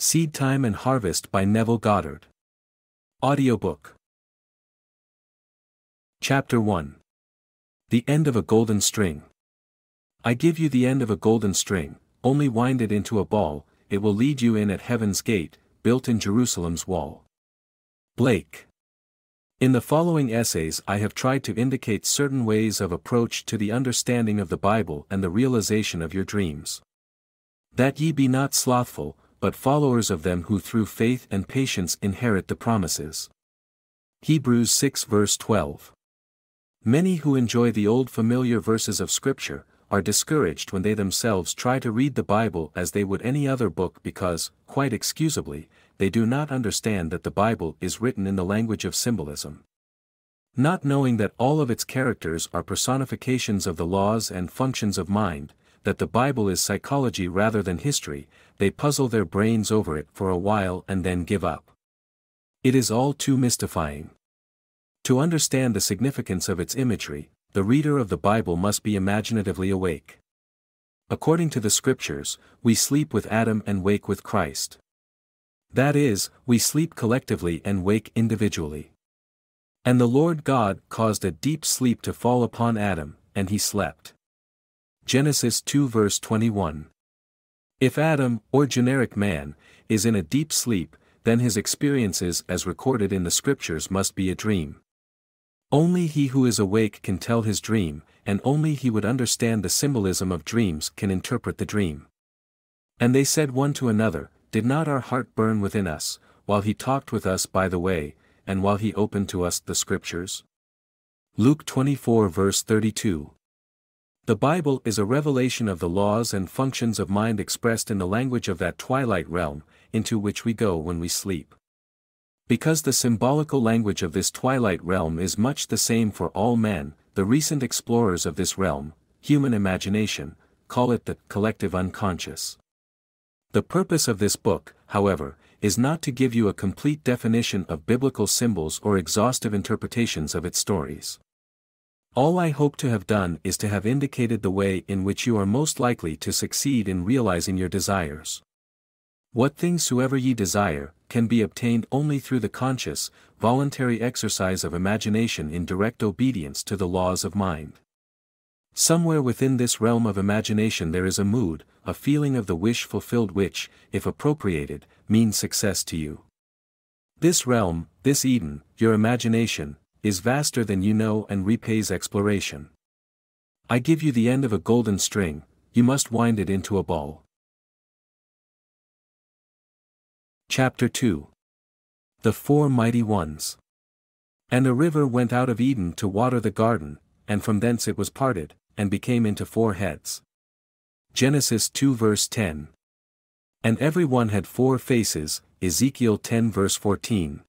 Seedtime and Harvest by Neville Goddard. Audiobook. Chapter 1. The End of a Golden String. I give you the end of a golden string, only wind it into a ball, it will lead you in at heaven's gate, built in Jerusalem's wall. Blake. In the following essays I have tried to indicate certain ways of approach to the understanding of the Bible and the realization of your dreams. That ye be not slothful, but followers of them who through faith and patience inherit the promises. Hebrews 6 verse 12. Many who enjoy the old familiar verses of Scripture, are discouraged when they themselves try to read the Bible as they would any other book because, quite excusably, they do not understand that the Bible is written in the language of symbolism. Not knowing that all of its characters are personifications of the laws and functions of mind, that the Bible is psychology rather than history, they puzzle their brains over it for a while and then give up. It is all too mystifying. To understand the significance of its imagery, the reader of the Bible must be imaginatively awake. According to the Scriptures, we sleep with Adam and wake with Christ. That is, we sleep collectively and wake individually. And the Lord God caused a deep sleep to fall upon Adam, and he slept. Genesis 2 verse 21. If Adam, or generic man, is in a deep sleep, then his experiences as recorded in the Scriptures must be a dream. Only he who is awake can tell his dream, and only he would understand the symbolism of dreams can interpret the dream. And they said one to another, Did not our heart burn within us, while he talked with us by the way, and while he opened to us the Scriptures? Luke 24 verse 32. The Bible is a revelation of the laws and functions of mind expressed in the language of that twilight realm, into which we go when we sleep. Because the symbolical language of this twilight realm is much the same for all men, the recent explorers of this realm, human imagination, call it the collective unconscious. The purpose of this book, however, is not to give you a complete definition of biblical symbols or exhaustive interpretations of its stories. All I hope to have done is to have indicated the way in which you are most likely to succeed in realizing your desires. What things soever ye desire, can be obtained only through the conscious, voluntary exercise of imagination in direct obedience to the laws of mind. Somewhere within this realm of imagination there is a mood, a feeling of the wish fulfilled which, if appropriated, means success to you. This realm, this Eden, your imagination, is vaster than you know and repays exploration. I give you the end of a golden string, you must wind it into a ball. Chapter 2. The Four Mighty Ones. And a river went out of Eden to water the garden, and from thence it was parted, and became into four heads. Genesis 2 verse 10. And every one had four faces, Ezekiel 10 verse 14.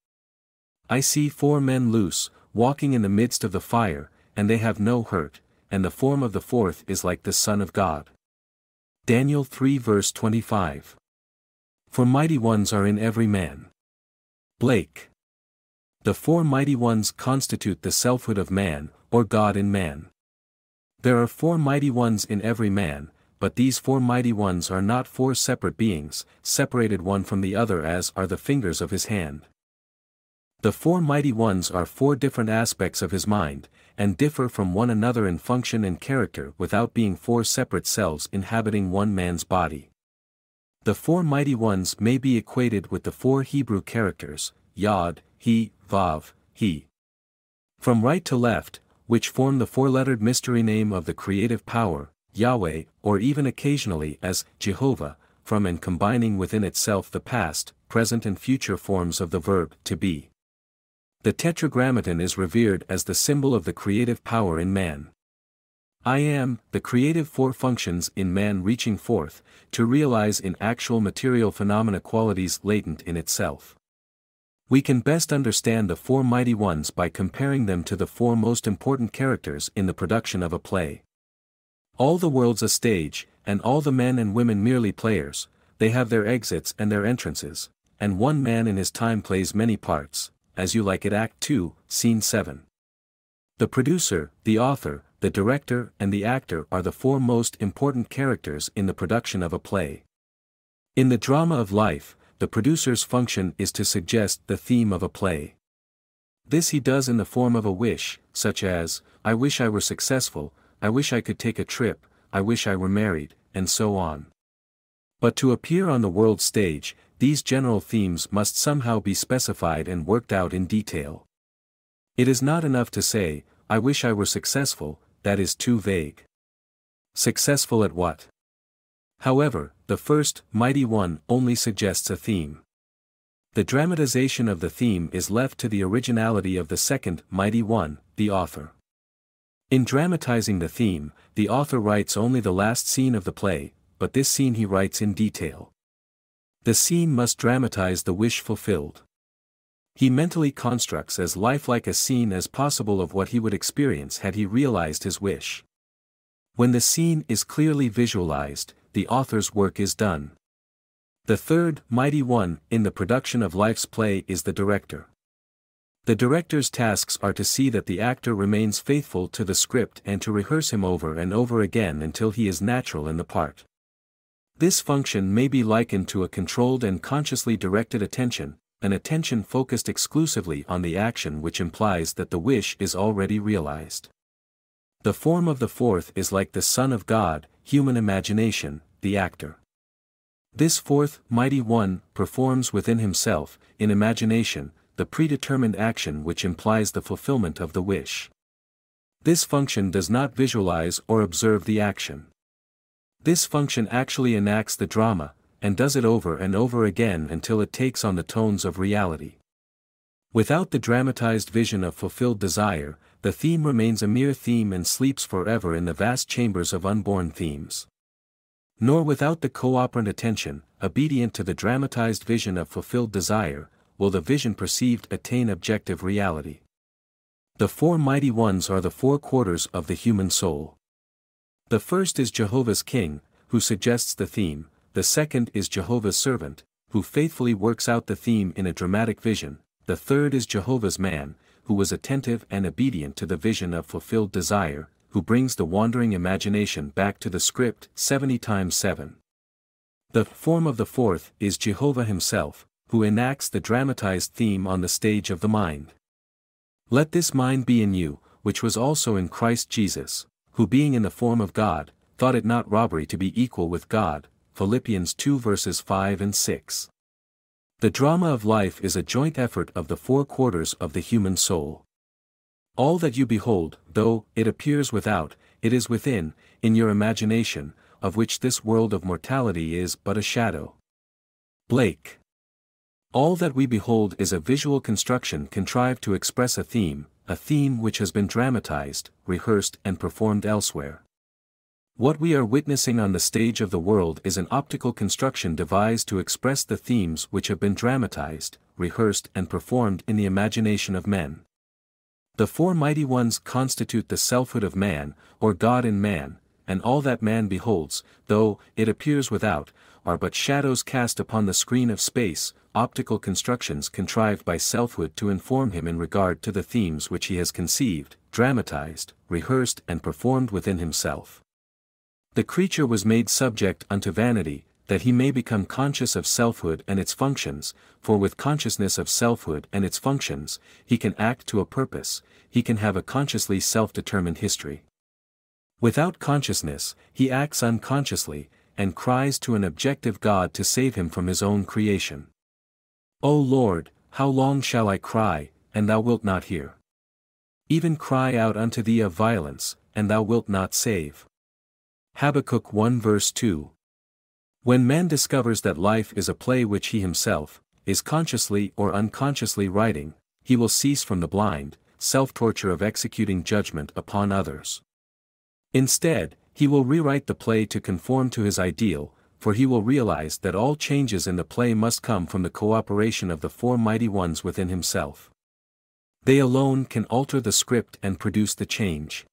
I see four men loose, walking in the midst of the fire, and they have no hurt, and the form of the fourth is like the Son of God. Daniel 3 verse 25. For mighty ones are in every man. Blake. The four mighty ones constitute the selfhood of man, or God in man. There are four mighty ones in every man, but these four mighty ones are not four separate beings, separated one from the other as are the fingers of his hand. The four mighty ones are four different aspects of his mind, and differ from one another in function and character without being four separate selves inhabiting one man's body. The four mighty ones may be equated with the four Hebrew characters, Yod, He, Vav, He. From right to left, which form the four-lettered mystery name of the creative power, Yahweh, or even occasionally as Jehovah, from and combining within itself the past, present and future forms of the verb to be. The Tetragrammaton is revered as the symbol of the creative power in man. I am, the creative four functions in man reaching forth, to realize in actual material phenomena qualities latent in itself. We can best understand the four mighty ones by comparing them to the four most important characters in the production of a play. All the world's a stage, and all the men and women merely players, they have their exits and their entrances, and one man in his time plays many parts. As You Like It Act 2, Scene 7. The producer, the author, the director and the actor are the four most important characters in the production of a play. In the drama of life, the producer's function is to suggest the theme of a play. This he does in the form of a wish, such as, I wish I were successful, I wish I could take a trip, I wish I were married, and so on. But to appear on the world stage, these general themes must somehow be specified and worked out in detail. It is not enough to say, I wish I were successful, that is too vague. Successful at what? However, the first, mighty one, only suggests a theme. The dramatization of the theme is left to the originality of the second, mighty one, the author. In dramatizing the theme, the author writes only the last scene of the play, but this scene he writes in detail. The scene must dramatize the wish fulfilled. He mentally constructs as lifelike a scene as possible of what he would experience had he realized his wish. When the scene is clearly visualized, the author's work is done. The third, mighty one, in the production of life's play is the director. The director's tasks are to see that the actor remains faithful to the script and to rehearse him over and over again until he is natural in the part. This function may be likened to a controlled and consciously directed attention, an attention focused exclusively on the action which implies that the wish is already realized. The form of the fourth is like the Son of God, human imagination, the actor. This fourth, mighty one, performs within himself, in imagination, the predetermined action which implies the fulfillment of the wish. This function does not visualize or observe the action. This function actually enacts the drama, and does it over and over again until it takes on the tones of reality. Without the dramatized vision of fulfilled desire, the theme remains a mere theme and sleeps forever in the vast chambers of unborn themes. Nor without the cooperant attention, obedient to the dramatized vision of fulfilled desire, will the vision perceived attain objective reality. The four mighty ones are the four quarters of the human soul. The first is Jehovah's King, who suggests the theme, the second is Jehovah's Servant, who faithfully works out the theme in a dramatic vision, the third is Jehovah's Man, who was attentive and obedient to the vision of fulfilled desire, who brings the wandering imagination back to the script 70 times 7. The form of the fourth is Jehovah himself, who enacts the dramatized theme on the stage of the mind. Let this mind be in you, which was also in Christ Jesus, who being in the form of God, thought it not robbery to be equal with God, Philippians 2 verses 5 and 6. The drama of life is a joint effort of the four quarters of the human soul. All that you behold, though it appears without, it is within, in your imagination, of which this world of mortality is but a shadow. Blake. All that we behold is a visual construction contrived to express a theme which has been dramatized, rehearsed and performed elsewhere. What we are witnessing on the stage of the world is an optical construction devised to express the themes which have been dramatized, rehearsed and performed in the imagination of men. The four mighty ones constitute the selfhood of man, or God in man, and all that man beholds, though it appears without, are but shadows cast upon the screen of space, optical constructions contrived by selfhood to inform him in regard to the themes which he has conceived, dramatized, rehearsed and performed within himself. The creature was made subject unto vanity, that he may become conscious of selfhood and its functions, for with consciousness of selfhood and its functions, he can act to a purpose, he can have a consciously self-determined history. Without consciousness, he acts unconsciously, and cries to an objective God to save him from his own creation. O Lord, how long shall I cry, and thou wilt not hear? Even cry out unto thee of violence, and thou wilt not save. Habakkuk 1 verse 2. When man discovers that life is a play which he himself, is consciously or unconsciously writing, he will cease from the blind, self-torture of executing judgment upon others. Instead, he will rewrite the play to conform to his ideal, for he will realize that all changes in the play must come from the cooperation of the four mighty ones within himself. They alone can alter the script and produce the change.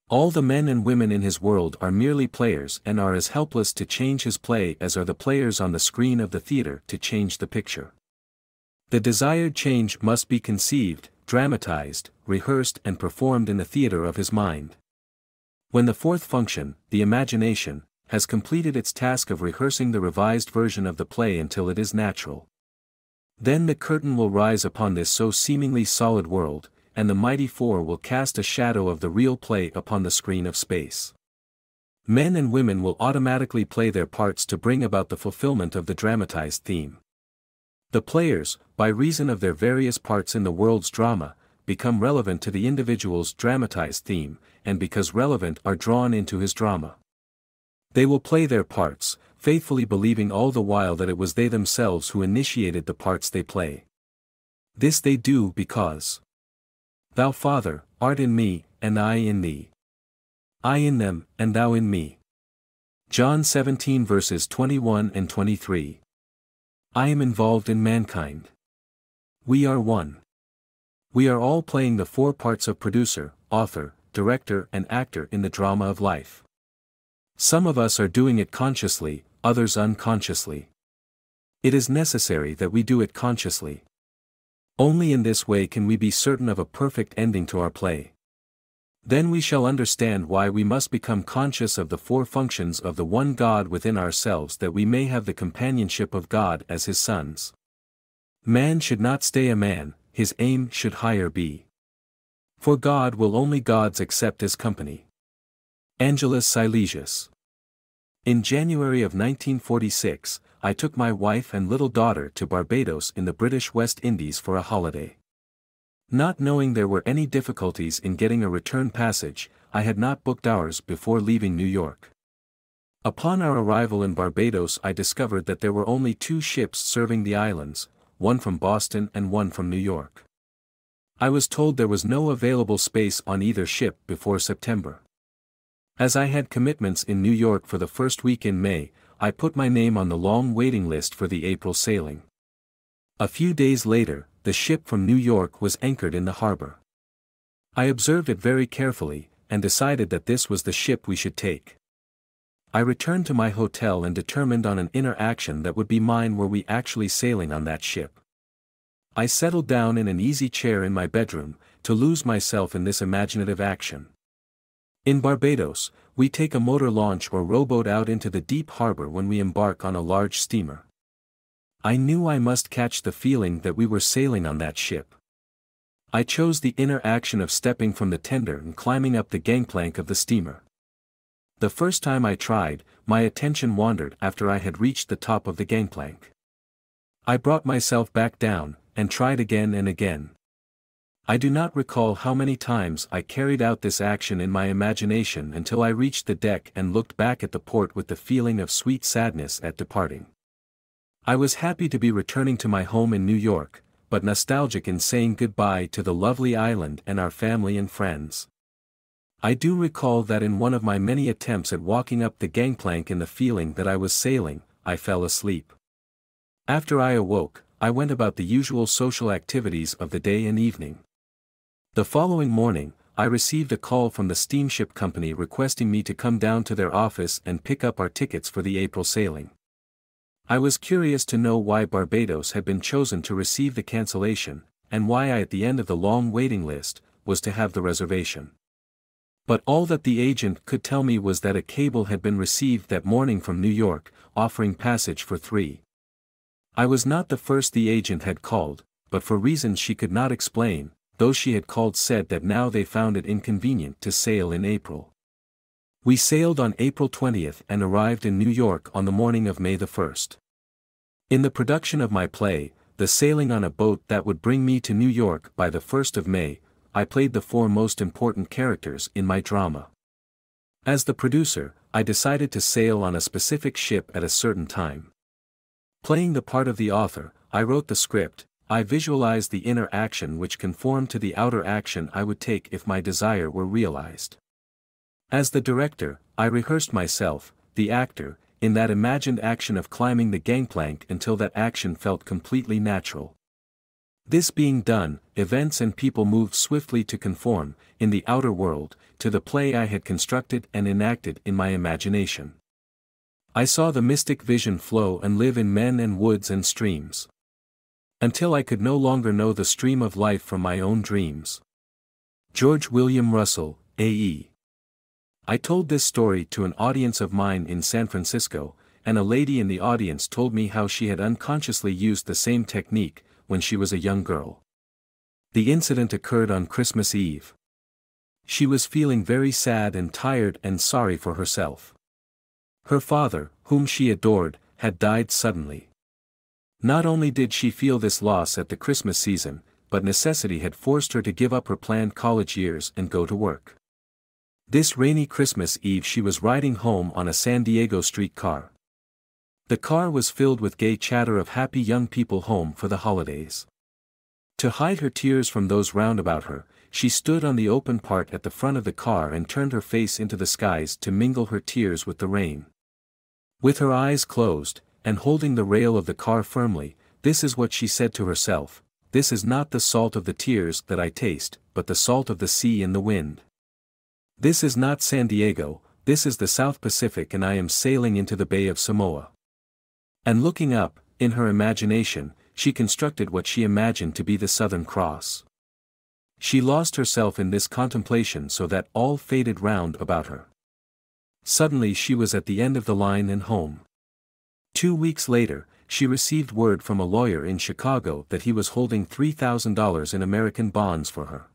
All the men and women in his world are merely players and are as helpless to change his play as are the players on the screen of the theater to change the picture. The desired change must be conceived, dramatized, rehearsed and performed in the theater of his mind. When the fourth function, the imagination, has completed its task of rehearsing the revised version of the play until it is natural. Then the curtain will rise upon this so seemingly solid world, and the mighty four will cast a shadow of the real play upon the screen of space. Men and women will automatically play their parts to bring about the fulfillment of the dramatized theme. The players, by reason of their various parts in the world's drama, become relevant to the individual's dramatized theme, and because relevant are drawn into his drama. They will play their parts, faithfully believing all the while that it was they themselves who initiated the parts they play. This they do because Thou, Father, art in me, and I in thee. I in them, and thou in me. John 17 verses 21 and 23. I am involved in mankind. We are one. We are all playing the four parts of producer, author, director and actor in the drama of life. Some of us are doing it consciously, others unconsciously. It is necessary that we do it consciously. Only in this way can we be certain of a perfect ending to our play. Then we shall understand why we must become conscious of the four functions of the one God within ourselves, that we may have the companionship of God as His sons. Man should not stay a man, his aim should higher be. For God will only gods accept His company. Angelus Silesius. In January of 1946, I took my wife and little daughter to Barbados in the British West Indies for a holiday. Not knowing there were any difficulties in getting a return passage, I had not booked ours before leaving New York. Upon our arrival in Barbados, I discovered that there were only 2 ships serving the islands, one from Boston and one from New York. I was told there was no available space on either ship before September. As I had commitments in New York for the first week in May, I put my name on the long waiting list for the April sailing. A few days later, the ship from New York was anchored in the harbor. I observed it very carefully, and decided that this was the ship we should take. I returned to my hotel and determined on an inner action that would be mine were we actually sailing on that ship. I settled down in an easy chair in my bedroom, to lose myself in this imaginative action. In Barbados, we take a motor launch or rowboat out into the deep harbor when we embark on a large steamer. I knew I must catch the feeling that we were sailing on that ship. I chose the inner action of stepping from the tender and climbing up the gangplank of the steamer. The first time I tried, my attention wandered after I had reached the top of the gangplank. I brought myself back down, and tried again and again. I do not recall how many times I carried out this action in my imagination until I reached the deck and looked back at the port with the feeling of sweet sadness at departing. I was happy to be returning to my home in New York, but nostalgic in saying goodbye to the lovely island and our family and friends. I do recall that in one of my many attempts at walking up the gangplank in the feeling that I was sailing, I fell asleep. After I awoke, I went about the usual social activities of the day and evening. The following morning, I received a call from the steamship company requesting me to come down to their office and pick up our tickets for the April sailing. I was curious to know why Barbados had been chosen to receive the cancellation, and why I at the end of the long waiting list, was to have the reservation. But all that the agent could tell me was that a cable had been received that morning from New York, offering passage for 3. I was not the first the agent had called, but for reasons she could not explain, those she had called said that now they found it inconvenient to sail in April. We sailed on April 20th and arrived in New York on the morning of May the 1st. In the production of my play, The Sailing on a Boat That Would Bring Me to New York by the 1st of May, I played the 4 most important characters in my drama. As the producer, I decided to sail on a specific ship at a certain time. Playing the part of the author, I wrote the script, I visualized the inner action which conformed to the outer action I would take if my desire were realized. As the director, I rehearsed myself, the actor, in that imagined action of climbing the gangplank until that action felt completely natural. This being done, events and people moved swiftly to conform, in the outer world, to the play I had constructed and enacted in my imagination. I saw the mystic vision flow and live in men and woods and streams. Until I could no longer know the stream of life from my own dreams. George William Russell, A.E. I told this story to an audience of mine in San Francisco, and a lady in the audience told me how she had unconsciously used the same technique when she was a young girl. The incident occurred on Christmas Eve. She was feeling very sad and tired and sorry for herself. Her father, whom she adored, had died suddenly. Not only did she feel this loss at the Christmas season, but necessity had forced her to give up her planned college years and go to work. This rainy Christmas Eve she was riding home on a San Diego streetcar. The car was filled with gay chatter of happy young people home for the holidays. To hide her tears from those round about her, she stood on the open part at the front of the car and turned her face into the skies to mingle her tears with the rain. With her eyes closed, and holding the rail of the car firmly, this is what she said to herself: "This is not the salt of the tears that I taste, but the salt of the sea and the wind. This is not San Diego, this is the South Pacific, and I am sailing into the Bay of Samoa." And looking up, in her imagination, she constructed what she imagined to be the Southern Cross. She lost herself in this contemplation so that all faded round about her. Suddenly she was at the end of the line and home. 2 weeks later, she received word from a lawyer in Chicago that he was holding $3,000 in American bonds for her.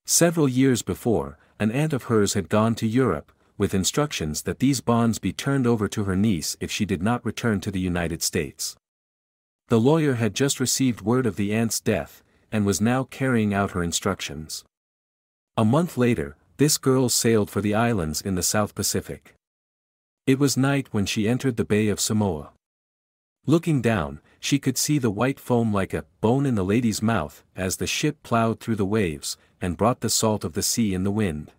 Several years before, an aunt of hers had gone to Europe, with instructions that these bonds be turned over to her niece if she did not return to the United States. The lawyer had just received word of the aunt's death, and was now carrying out her instructions. A month later, this girl sailed for the islands in the South Pacific. It was night when she entered the Bay of Samoa. Looking down, she could see the white foam like a bone in the lady's mouth as the ship plowed through the waves, and brought the salt of the sea and the wind.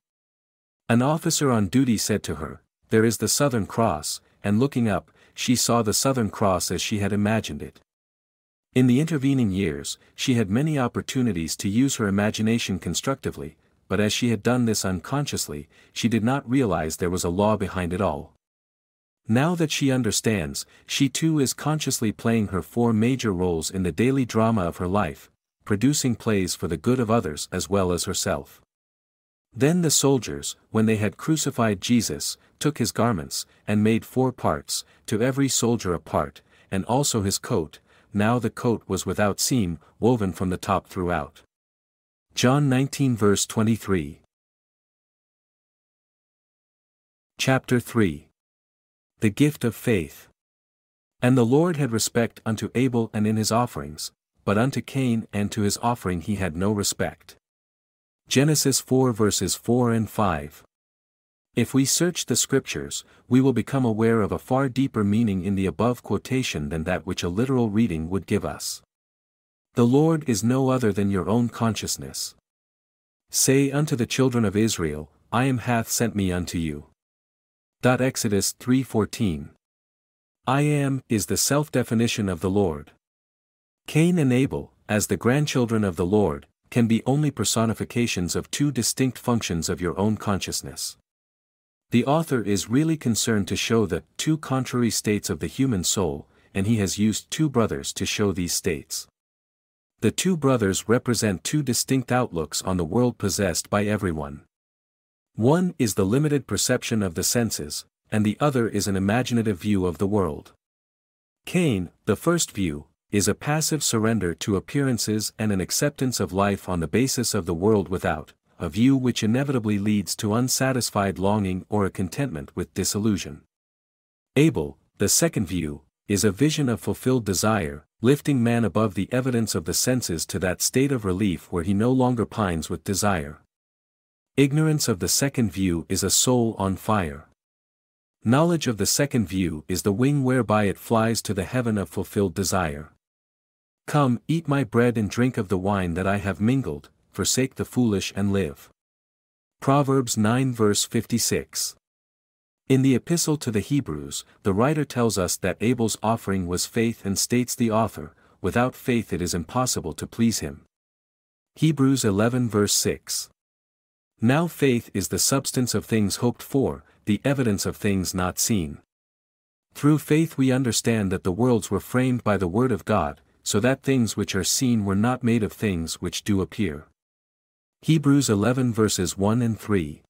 An officer on duty said to her, "There is the Southern Cross," and looking up, she saw the Southern Cross as she had imagined it. In the intervening years, she had many opportunities to use her imagination constructively, but as she had done this unconsciously, she did not realize there was a law behind it all. Now that she understands, she too is consciously playing her 4 major roles in the daily drama of her life, producing plays for the good of others as well as herself. Then the soldiers, when they had crucified Jesus, took his garments, and made 4 parts, to every soldier a part, and also his coat. Now the coat was without seam, woven from the top throughout. John 19 verse 23. Chapter 3. The Gift of Faith. And the Lord had respect unto Abel and in his offerings, but unto Cain and to his offering he had no respect. Genesis 4 verses 4 and 5. If we search the scriptures, we will become aware of a far deeper meaning in the above quotation than that which a literal reading would give us. The Lord is no other than your own consciousness. Say unto the children of Israel, I am hath sent me unto you. Exodus 3:14. I am is the self-definition of the Lord. Cain and Abel, as the grandchildren of the Lord, can be only personifications of 2 distinct functions of your own consciousness. The author is really concerned to show the 2 contrary states of the human soul, and he has used 2 brothers to show these states. The 2 brothers represent 2 distinct outlooks on the world possessed by everyone. One is the limited perception of the senses, and the other is an imaginative view of the world. Cain, the first view, is a passive surrender to appearances and an acceptance of life on the basis of the world without, a view which inevitably leads to unsatisfied longing or a contentment with disillusion. Abel, the second view, is a vision of fulfilled desire, lifting man above the evidence of the senses to that state of relief where he no longer pines with desire. Ignorance of the second view is a soul on fire. Knowledge of the second view is the wing whereby it flies to the heaven of fulfilled desire. Come, eat my bread and drink of the wine that I have mingled, forsake the foolish and live. Proverbs 9 verse 56. In the Epistle to the Hebrews, the writer tells us that Abel's offering was faith and states the author, without faith it is impossible to please him. Hebrews 11 verse 6. Now faith is the substance of things hoped for, the evidence of things not seen. Through faith we understand that the worlds were framed by the word of God, so that things which are seen were not made of things which do appear. Hebrews 11 verses 1 and 3.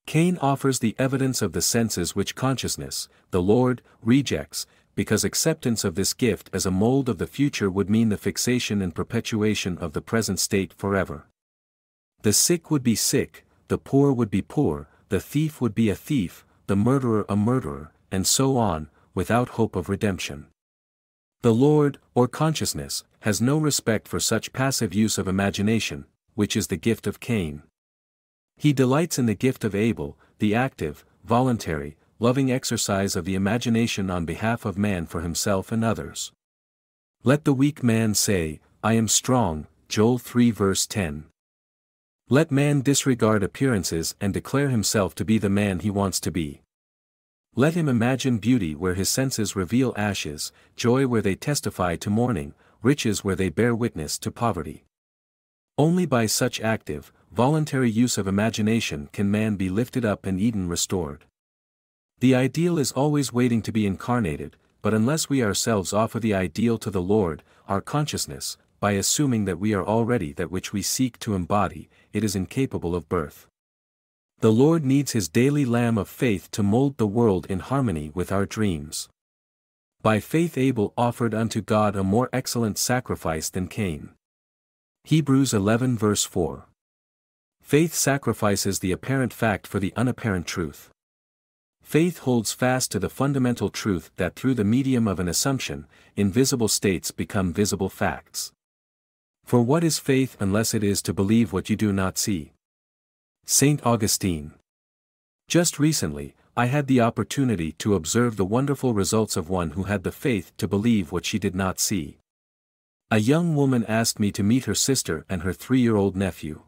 Cain offers the evidence of the senses which consciousness, the Lord, rejects, because acceptance of this gift as a mold of the future would mean the fixation and perpetuation of the present state forever. The sick would be sick, the poor would be poor, the thief would be a thief, the murderer a murderer, and so on, without hope of redemption. The Lord, or consciousness, has no respect for such passive use of imagination, which is the gift of Cain. He delights in the gift of Abel, the active, voluntary, loving exercise of the imagination on behalf of man for himself and others. Let the weak man say, I am strong, Joel 3 verse 10. Let man disregard appearances and declare himself to be the man he wants to be. Let him imagine beauty where his senses reveal ashes, joy where they testify to mourning, riches where they bear witness to poverty. Only by such active, voluntary use of imagination can man be lifted up and Eden restored. The ideal is always waiting to be incarnated, but unless we ourselves offer the ideal to the Lord, our consciousness, by assuming that we are already that which we seek to embody, it is incapable of birth. The Lord needs his daily lamb of faith to mold the world in harmony with our dreams. By faith Abel offered unto God a more excellent sacrifice than Cain. Hebrews 11 verse 4. Faith sacrifices the apparent fact for the unapparent truth. Faith holds fast to the fundamental truth that through the medium of an assumption, invisible states become visible facts. For what is faith unless it is to believe what you do not see? St. Augustine. Just recently, I had the opportunity to observe the wonderful results of one who had the faith to believe what she did not see. A young woman asked me to meet her sister and her 3-year-old nephew.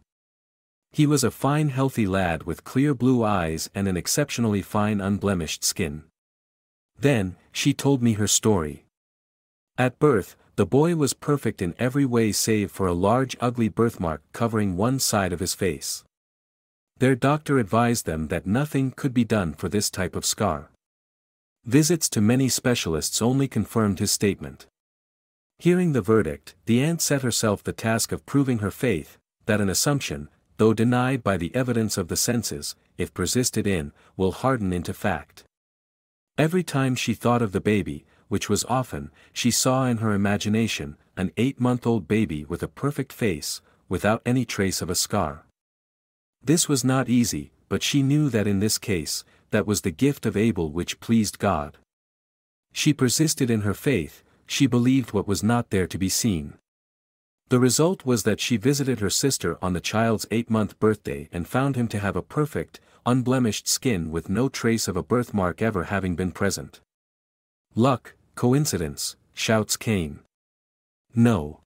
He was a fine healthy lad with clear blue eyes and an exceptionally fine unblemished skin. Then, she told me her story. At birth, the boy was perfect in every way save for a large ugly birthmark covering one side of his face. Their doctor advised them that nothing could be done for this type of scar. Visits to many specialists only confirmed his statement. Hearing the verdict, the aunt set herself the task of proving her faith, that an assumption, though denied by the evidence of the senses, if persisted in, will harden into fact. Every time she thought of the baby, which was often, she saw in her imagination, an 8-month-old baby with a perfect face, without any trace of a scar. This was not easy, but she knew that in this case, that was the gift of Abel which pleased God. She persisted in her faith, she believed what was not there to be seen. The result was that she visited her sister on the child's 8-month birthday and found him to have a perfect, unblemished skin with no trace of a birthmark ever having been present. Luck, coincidence, shouts Cain. No.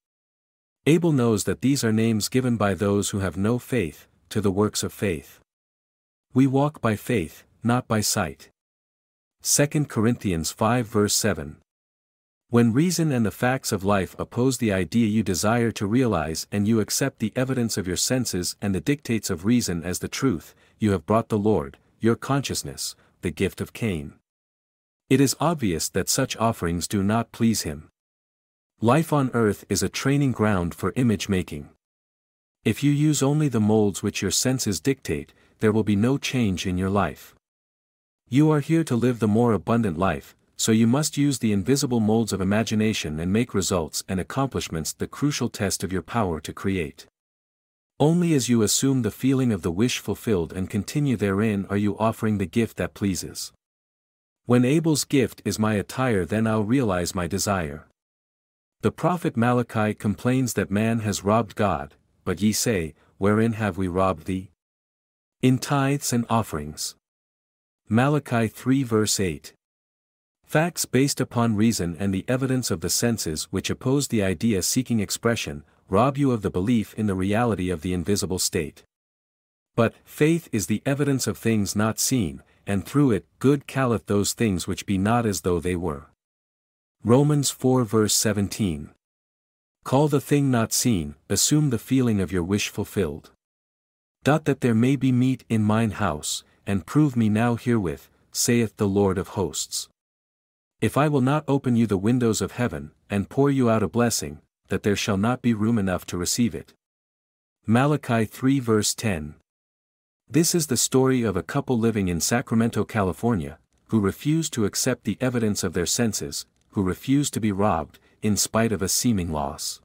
Abel knows that these are names given by those who have no faith, to the works of faith. We walk by faith, not by sight. 2 Corinthians 5 verse 7. When reason and the facts of life oppose the idea you desire to realize and you accept the evidence of your senses and the dictates of reason as the truth, you have brought the Lord, your consciousness, the gift of Cain. It is obvious that such offerings do not please him. Life on earth is a training ground for image making. If you use only the molds which your senses dictate, there will be no change in your life. You are here to live the more abundant life, so you must use the invisible molds of imagination and make results and accomplishments the crucial test of your power to create. Only as you assume the feeling of the wish fulfilled and continue therein are you offering the gift that pleases. When Abel's gift is my attire, then I'll realize my desire. The prophet Malachi complains that man has robbed God, but ye say, wherein have we robbed thee? In tithes and offerings. Malachi 3 verse 8. Facts based upon reason and the evidence of the senses which oppose the idea seeking expression, rob you of the belief in the reality of the invisible state. But faith is the evidence of things not seen, and through it good calleth those things which be not as though they were. Romans 4 verse 17. Call the thing not seen, assume the feeling of your wish fulfilled. That there may be meat in mine house, and prove me now herewith, saith the Lord of hosts. If I will not open you the windows of heaven, and pour you out a blessing, that there shall not be room enough to receive it. Malachi 3 verse 10. This is the story of a couple living in Sacramento, California, who refused to accept the evidence of their senses, who refused to be robbed, in spite of a seeming loss.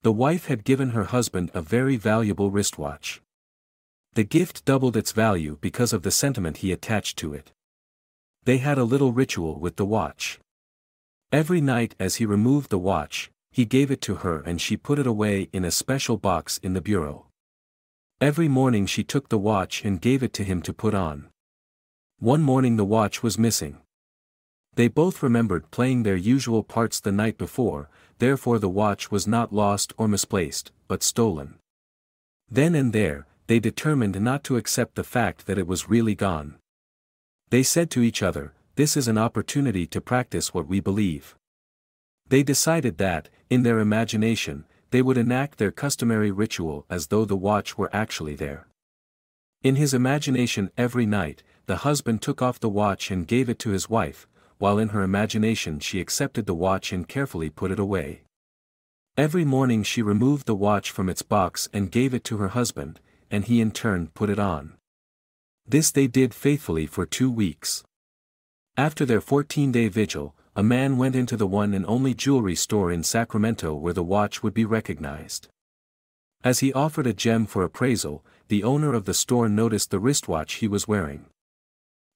The wife had given her husband a very valuable wristwatch. The gift doubled its value because of the sentiment he attached to it. They had a little ritual with the watch. Every night as he removed the watch, he gave it to her and she put it away in a special box in the bureau. Every morning she took the watch and gave it to him to put on. One morning the watch was missing. They both remembered playing their usual parts the night before, therefore the watch was not lost or misplaced, but stolen. Then and there, they determined not to accept the fact that it was really gone. They said to each other, "This is an opportunity to practice what we believe." They decided that, in their imagination, they would enact their customary ritual as though the watch were actually there. In his imagination every night, the husband took off the watch and gave it to his wife, while in her imagination she accepted the watch and carefully put it away. Every morning she removed the watch from its box and gave it to her husband, and he in turn put it on. This they did faithfully for 2 weeks. After their 14-day vigil, a man went into the one and only jewelry store in Sacramento where the watch would be recognized. As he offered a gem for appraisal, the owner of the store noticed the wristwatch he was wearing.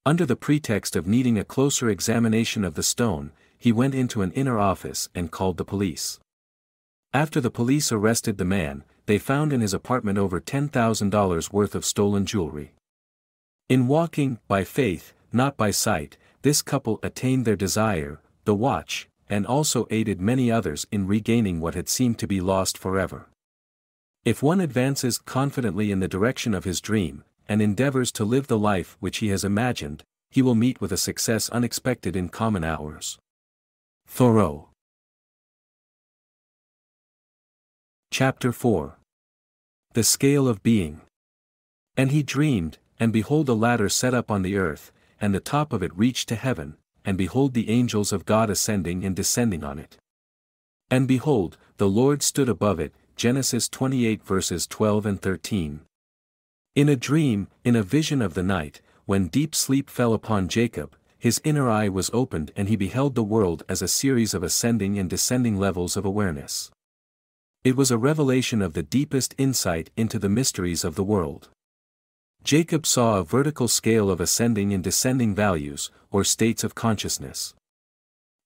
Under the pretext of needing a closer examination of the stone, he went into an inner office and called the police. After the police arrested the man, they found in his apartment over $10,000 worth of stolen jewelry. In walking, by faith, not by sight, this couple attained their desire, the watch, and also aided many others in regaining what had seemed to be lost forever. If one advances confidently in the direction of his dream, and endeavors to live the life which he has imagined, he will meet with a success unexpected in common hours. Thoreau. Chapter 4. The Scale of Being. And he dreamed, and behold a ladder set up on the earth, and the top of it reached to heaven, and behold the angels of God ascending and descending on it. And behold, the Lord stood above it, Genesis 28 verses 12 and 13. In a dream, in a vision of the night, when deep sleep fell upon Jacob, his inner eye was opened and he beheld the world as a series of ascending and descending levels of awareness. It was a revelation of the deepest insight into the mysteries of the world. Jacob saw a vertical scale of ascending and descending values, or states of consciousness.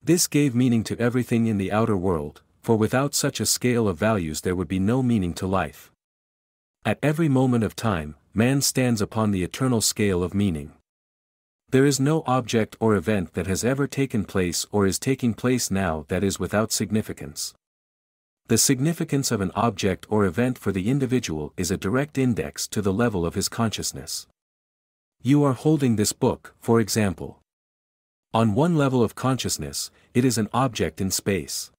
This gave meaning to everything in the outer world, for without such a scale of values there would be no meaning to life. At every moment of time, man stands upon the eternal scale of meaning. There is no object or event that has ever taken place or is taking place now that is without significance. The significance of an object or event for the individual is a direct index to the level of his consciousness. You are holding this book, for example. On one level of consciousness, it is an object in space.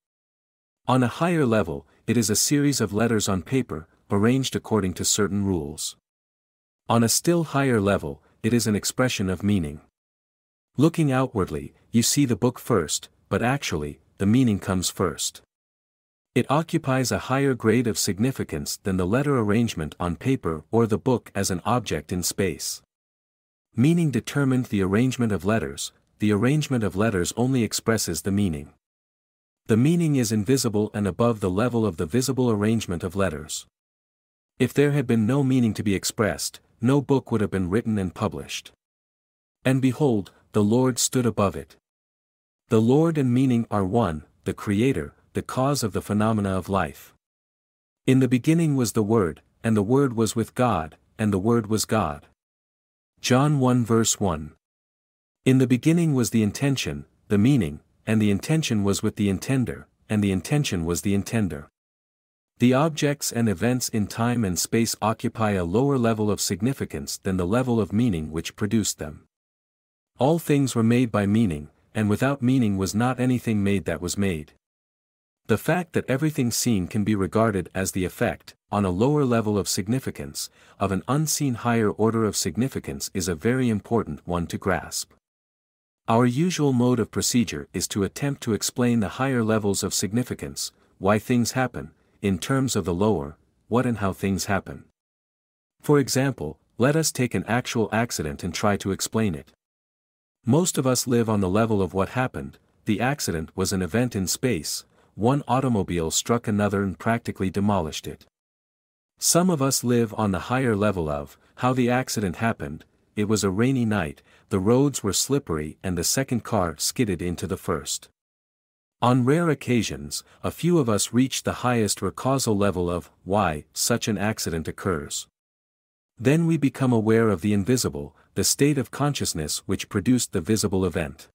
On a higher level, it is a series of letters on paper, arranged according to certain rules. On a still higher level, it is an expression of meaning. Looking outwardly, you see the book first, but actually, the meaning comes first. It occupies a higher grade of significance than the letter arrangement on paper or the book as an object in space. Meaning determined the arrangement of letters, the arrangement of letters only expresses the meaning. The meaning is invisible and above the level of the visible arrangement of letters. If there had been no meaning to be expressed, no book would have been written and published. And behold, the Lord stood above it. The Lord and meaning are one, the Creator, the cause of the phenomena of life. In the beginning was the Word, and the Word was with God, and the Word was God. John 1 verse 1. In the beginning was the intention, the meaning, and the intention was with the intender, and the intention was the intender. The objects and events in time and space occupy a lower level of significance than the level of meaning which produced them. All things were made by meaning, and without meaning was not anything made that was made. The fact that everything seen can be regarded as the effect, on a lower level of significance, of an unseen higher order of significance is a very important one to grasp. Our usual mode of procedure is to attempt to explain the higher levels of significance, why things happen, in terms of the lower, what and how things happen. For example, let us take an actual accident and try to explain it. Most of us live on the level of what happened. The accident was an event in space. One automobile struck another and practically demolished it. Some of us live on the higher level of how the accident happened. It was a rainy night, the roads were slippery and the second car skidded into the first. On rare occasions, a few of us reach the highest or causal level of why such an accident occurs. Then we become aware of the invisible, the state of consciousness which produced the visible event.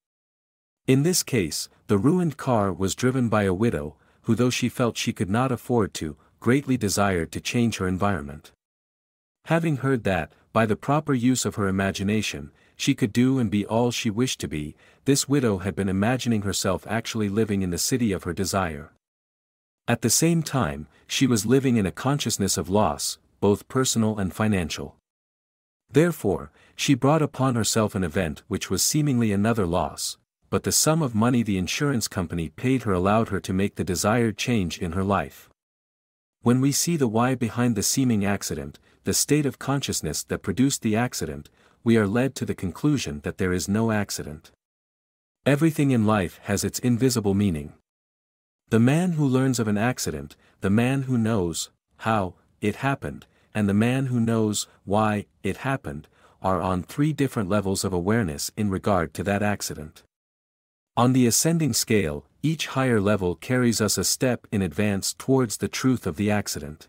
In this case, the ruined car was driven by a widow, who, though she felt she could not afford to, greatly desired to change her environment. Having heard that, by the proper use of her imagination, she could do and be all she wished to be, this widow had been imagining herself actually living in the city of her desire. At the same time, she was living in a consciousness of loss, both personal and financial. Therefore, she brought upon herself an event which was seemingly another loss, but the sum of money the insurance company paid her allowed her to make the desired change in her life. When we see the why behind the seeming accident, the state of consciousness that produced the accident, we are led to the conclusion that there is no accident. Everything in life has its invisible meaning. The man who learns of an accident, the man who knows how it happened, and the man who knows why it happened, are on three different levels of awareness in regard to that accident. On the ascending scale, each higher level carries us a step in advance towards the truth of the accident.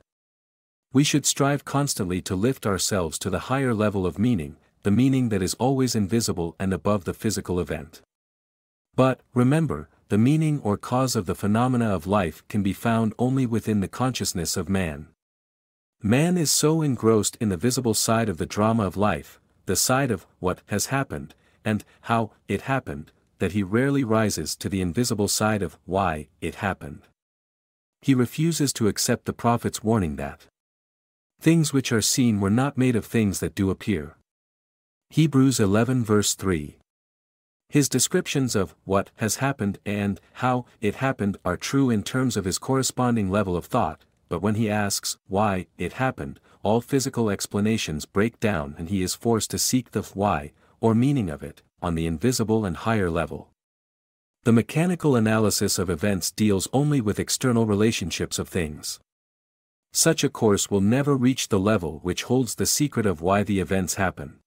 We should strive constantly to lift ourselves to the higher level of meaning, the meaning that is always invisible and above the physical event. But, remember, the meaning or cause of the phenomena of life can be found only within the consciousness of man. Man is so engrossed in the visible side of the drama of life, the side of what has happened, and how it happened, that he rarely rises to the invisible side of why it happened. He refuses to accept the prophet's warning that things which are seen were not made of things that do appear. Hebrews 11 verse 3. His descriptions of what has happened and how it happened are true in terms of his corresponding level of thought, but when he asks why it happened, all physical explanations break down and he is forced to seek the why, or meaning of it, on the invisible and higher level. The mechanical analysis of events deals only with external relationships of things. Such a course will never reach the level which holds the secret of why the events happen.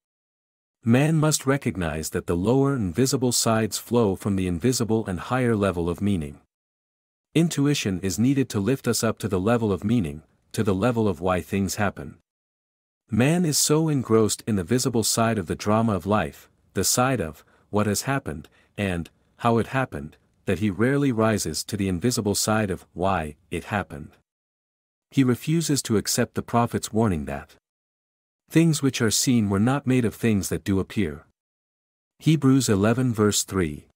Man must recognize that the lower and visible sides flow from the invisible and higher level of meaning. Intuition is needed to lift us up to the level of meaning, to the level of why things happen. Man is so engrossed in the visible side of the drama of life, the side of what has happened, and how it happened, that he rarely rises to the invisible side of why it happened. He refuses to accept the prophet's warning that things which are seen were not made of things that do appear. Hebrews 11 verse 3.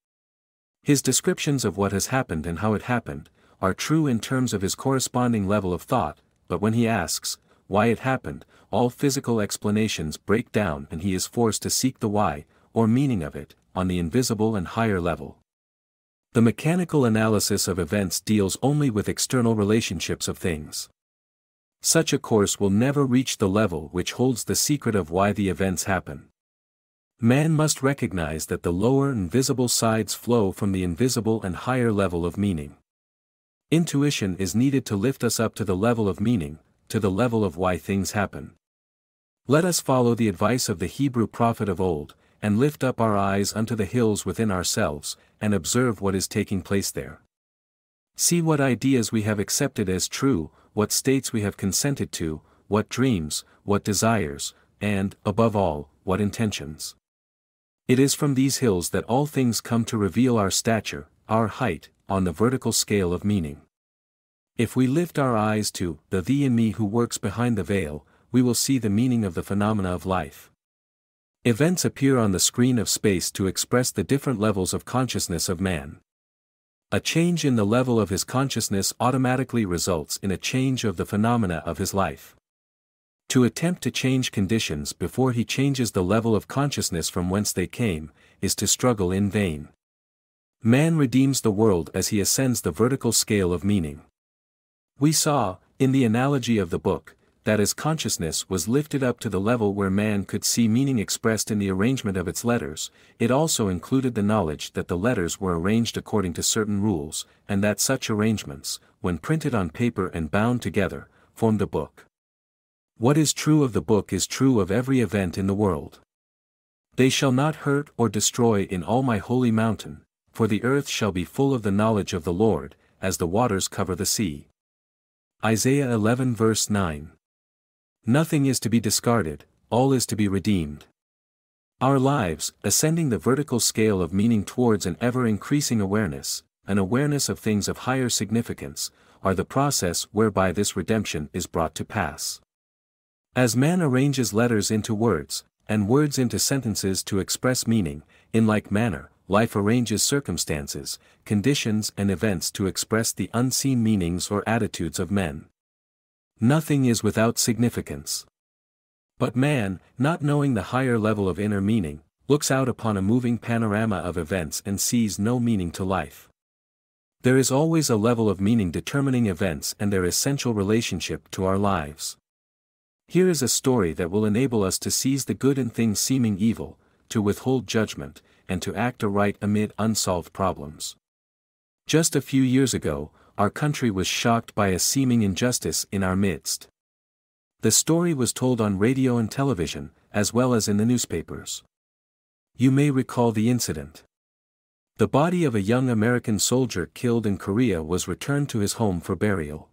His descriptions of what has happened and how it happened, are true in terms of his corresponding level of thought, but when he asks why it happened, all physical explanations break down and he is forced to seek the why, or meaning of it, on the invisible and higher level. The mechanical analysis of events deals only with external relationships of things. Such a course will never reach the level which holds the secret of why the events happen. Man must recognize that the lower and visible sides flow from the invisible and higher level of meaning. Intuition is needed to lift us up to the level of meaning, to the level of why things happen. Let us follow the advice of the Hebrew prophet of old, and lift up our eyes unto the hills within ourselves, and observe what is taking place there. See what ideas we have accepted as true, what states we have consented to, what dreams, what desires, and, above all, what intentions. It is from these hills that all things come to reveal our stature, our height, on the vertical scale of meaning. If we lift our eyes to the thee in me who works behind the veil, we will see the meaning of the phenomena of life. Events appear on the screen of space to express the different levels of consciousness of man. A change in the level of his consciousness automatically results in a change of the phenomena of his life. To attempt to change conditions before he changes the level of consciousness from whence they came, is to struggle in vain. Man redeems the world as he ascends the vertical scale of meaning. We saw, in the analogy of the book, that as consciousness was lifted up to the level where man could see meaning expressed in the arrangement of its letters, it also included the knowledge that the letters were arranged according to certain rules, and that such arrangements, when printed on paper and bound together, formed a book. What is true of the book is true of every event in the world. They shall not hurt or destroy in all my holy mountain, for the earth shall be full of the knowledge of the Lord, as the waters cover the sea. Isaiah 11 verse 9. Nothing is to be discarded, all is to be redeemed. Our lives, ascending the vertical scale of meaning towards an ever-increasing awareness, an awareness of things of higher significance, are the process whereby this redemption is brought to pass. As man arranges letters into words, and words into sentences to express meaning, in like manner, life arranges circumstances, conditions and events to express the unseen meanings or attitudes of men. Nothing is without significance. But man, not knowing the higher level of inner meaning, looks out upon a moving panorama of events and sees no meaning to life. There is always a level of meaning determining events and their essential relationship to our lives. Here is a story that will enable us to seize the good in things seeming evil, to withhold judgment, and to act aright amid unsolved problems. Just a few years ago, our country was shocked by a seeming injustice in our midst. The story was told on radio and television, as well as in the newspapers. You may recall the incident. The body of a young American soldier killed in Korea was returned to his home for burial.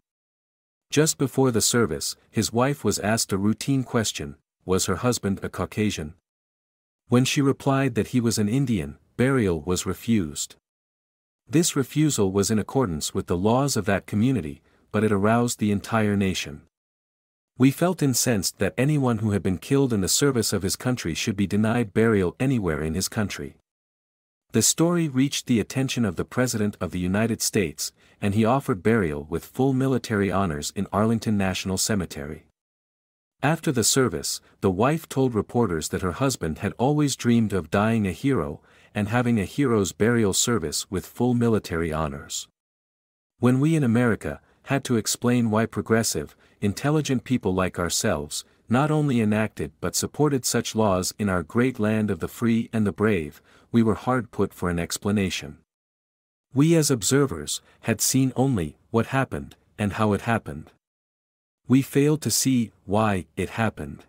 Just before the service, his wife was asked a routine question: was her husband a Caucasian? When she replied that he was an Indian, burial was refused. This refusal was in accordance with the laws of that community, but it aroused the entire nation. We felt incensed that anyone who had been killed in the service of his country should be denied burial anywhere in his country. The story reached the attention of the President of the United States, and he offered burial with full military honors in Arlington National Cemetery. After the service, the wife told reporters that her husband had always dreamed of dying a hero, and having a hero's burial service with full military honors. When we in America had to explain why progressive, intelligent people like ourselves, not only enacted but supported such laws in our great land of the free and the brave, we were hard put for an explanation. We as observers, had seen only what happened, and how it happened. We failed to see why it happened.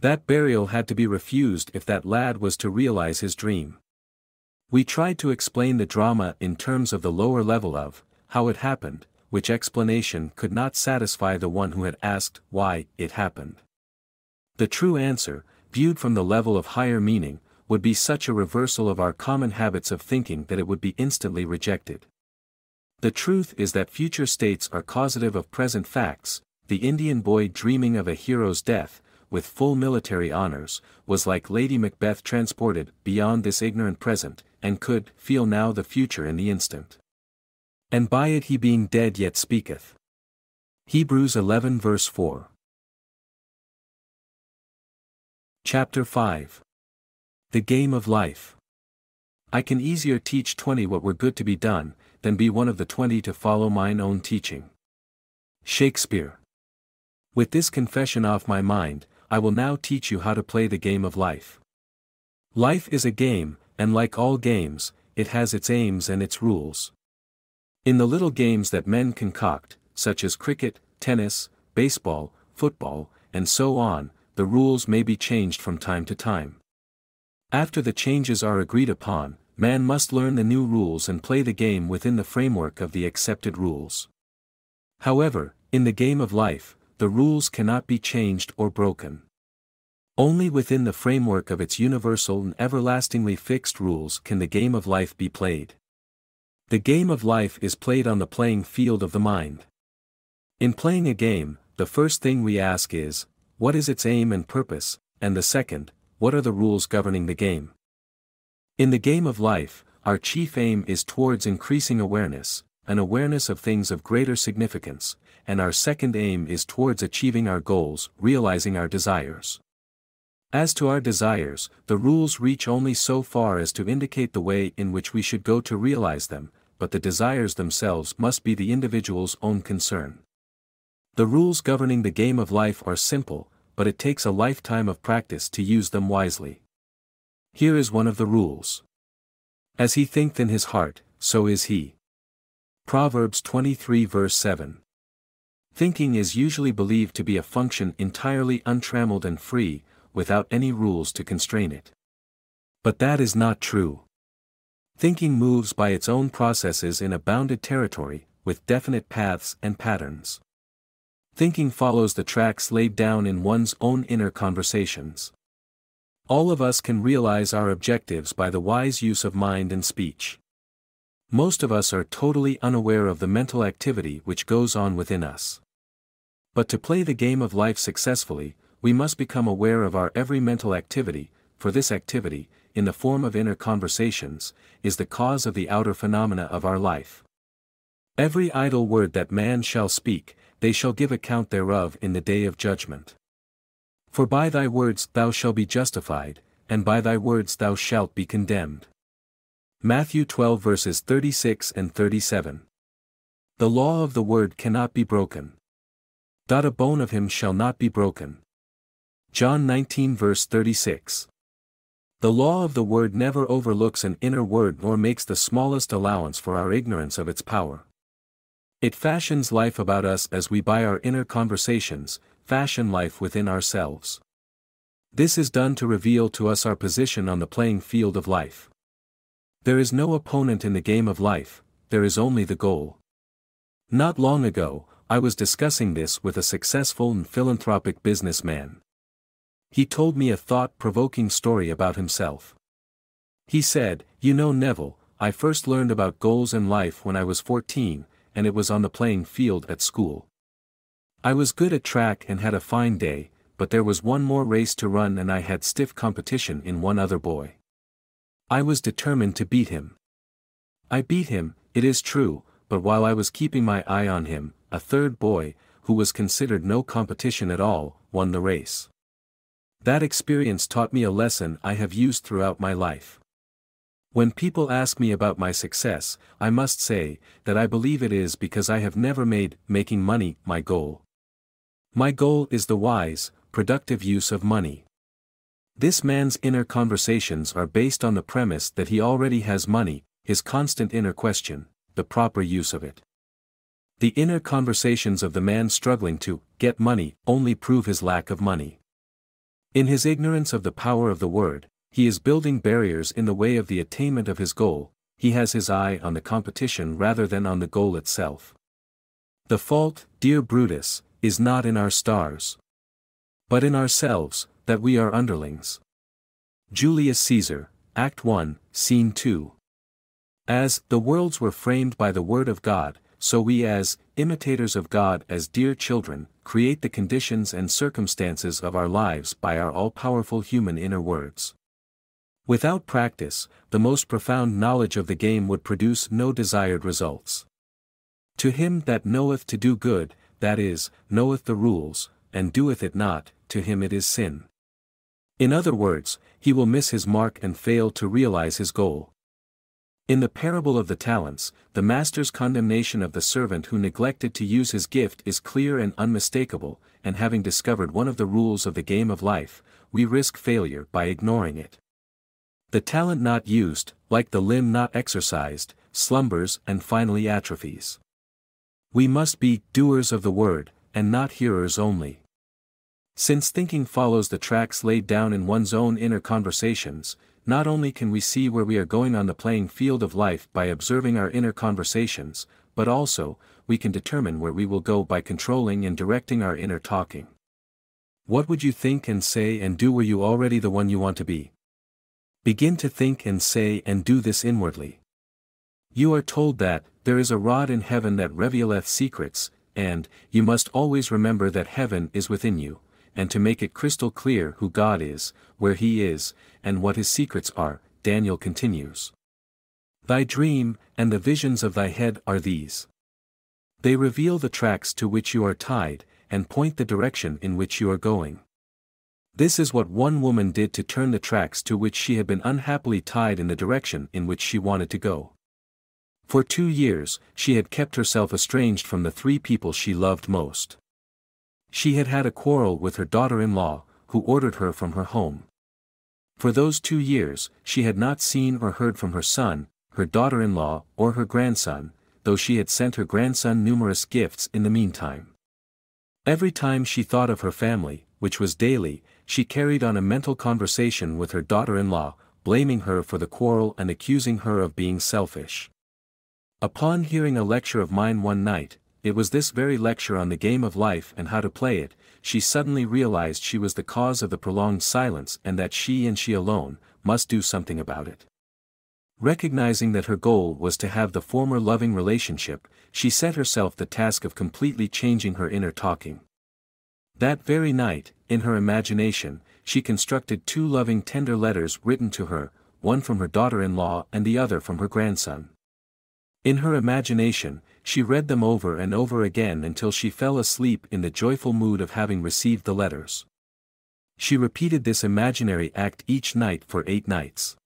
That burial had to be refused if that lad was to realize his dream. We tried to explain the drama in terms of the lower level of how it happened, which explanation could not satisfy the one who had asked why it happened. The true answer, viewed from the level of higher meaning, would be such a reversal of our common habits of thinking that it would be instantly rejected. The truth is that future states are causative of present facts. The Indian boy dreaming of a hero's death, with full military honors, was like Lady Macbeth transported beyond this ignorant present, and could feel now the future in the instant. And by it he being dead yet speaketh. Hebrews 11 verse 4. Chapter 5. The Game of Life. I can easier teach 20 what were good to be done, than be one of the 20 to follow mine own teaching. Shakespeare. With this confession off my mind, I will now teach you how to play the game of life. Life is a game, and like all games, it has its aims and its rules. In the little games that men concoct, such as cricket, tennis, baseball, football, and so on, the rules may be changed from time to time. After the changes are agreed upon, man must learn the new rules and play the game within the framework of the accepted rules. However, in the game of life, the rules cannot be changed or broken. Only within the framework of its universal and everlastingly fixed rules can the game of life be played. The game of life is played on the playing field of the mind. In playing a game, the first thing we ask is, what is its aim and purpose, and the second, what are the rules governing the game? In the game of life, our chief aim is towards increasing awareness, an awareness of things of greater significance, and our second aim is towards achieving our goals, realizing our desires. As to our desires, the rules reach only so far as to indicate the way in which we should go to realize them, but the desires themselves must be the individual's own concern. The rules governing the game of life are simple, but it takes a lifetime of practice to use them wisely. Here is one of the rules. As he thinketh in his heart, so is he. Proverbs 23 verse 7. Thinking is usually believed to be a function entirely untrammeled and free, without any rules to constrain it. But that is not true. Thinking moves by its own processes in a bounded territory, with definite paths and patterns. Thinking follows the tracks laid down in one's own inner conversations. All of us can realize our objectives by the wise use of mind and speech. Most of us are totally unaware of the mental activity which goes on within us. But to play the game of life successfully, we must become aware of our every mental activity, for this activity, in the form of inner conversations, is the cause of the outer phenomena of our life. Every idle word that man shall speak, they shall give account thereof in the day of judgment. For by thy words thou shalt be justified, and by thy words thou shalt be condemned. Matthew 12 verses 36 and 37. The law of the word cannot be broken. Not a bone of him shall not be broken. John 19 verse 36. The law of the word never overlooks an inner word nor makes the smallest allowance for our ignorance of its power. It fashions life about us as we by our inner conversations, fashion life within ourselves. This is done to reveal to us our position on the playing field of life. There is no opponent in the game of life, there is only the goal. Not long ago, I was discussing this with a successful and philanthropic businessman. He told me a thought-provoking story about himself. He said, "You know, Neville, I first learned about goals in life when I was 14, and it was on the playing field at school. I was good at track and had a fine day, but there was one more race to run and I had stiff competition in one other boy. I was determined to beat him. I beat him, it is true, but while I was keeping my eye on him, a third boy, who was considered no competition at all, won the race. That experience taught me a lesson I have used throughout my life. When people ask me about my success, I must say that I believe it is because I have never made making money my goal. My goal is the wise, productive use of money." This man's inner conversations are based on the premise that he already has money, his constant inner question, the proper use of it. The inner conversations of the man struggling to get money only prove his lack of money. In his ignorance of the power of the word, he is building barriers in the way of the attainment of his goal. He has his eye on the competition rather than on the goal itself. The fault, dear Brutus, is not in our stars, but in ourselves, that we are underlings. Julius Caesar, Act 1, Scene 2. As the worlds were framed by the word of God, so we as imitators of God as dear children, create the conditions and circumstances of our lives by our all-powerful human inner words. Without practice, the most profound knowledge of the game would produce no desired results. To him that knoweth to do good, that is, knoweth the rules, and doeth it not, to him it is sin. In other words, he will miss his mark and fail to realize his goal. In the parable of the talents, the master's condemnation of the servant who neglected to use his gift is clear and unmistakable, and having discovered one of the rules of the game of life, we risk failure by ignoring it. The talent not used, like the limb not exercised, slumbers and finally atrophies. We must be doers of the word, and not hearers only. Since thinking follows the tracks laid down in one's own inner conversations, not only can we see where we are going on the playing field of life by observing our inner conversations, but also, we can determine where we will go by controlling and directing our inner talking. What would you think and say and do were you already the one you want to be? Begin to think and say and do this inwardly. You are told that, there is a rod in heaven that revealeth secrets, and, you must always remember that heaven is within you, and to make it crystal clear who God is, where He is, and what His secrets are, Daniel continues. Thy dream, and the visions of thy head are these. They reveal the tracks to which you are tied, and point the direction in which you are going. This is what one woman did to turn the tracks to which she had been unhappily tied in the direction in which she wanted to go. For 2 years, she had kept herself estranged from the 3 people she loved most. She had had a quarrel with her daughter-in-law, who ordered her from her home. For those 2 years, she had not seen or heard from her son, her daughter-in-law, or her grandson, though she had sent her grandson numerous gifts in the meantime. Every time she thought of her family, which was daily, she carried on a mental conversation with her daughter-in-law, blaming her for the quarrel and accusing her of being selfish. Upon hearing a lecture of mine one night, it was this very lecture on the game of life and how to play it, she suddenly realized she was the cause of the prolonged silence and that she and she alone must do something about it. Recognizing that her goal was to have the former loving relationship, she set herself the task of completely changing her inner talking. That very night, in her imagination, she constructed 2 loving tender letters written to her, one from her daughter-in-law and the other from her grandson. In her imagination, she read them over and over again until she fell asleep in the joyful mood of having received the letters. She repeated this imaginary act each night for 8 nights.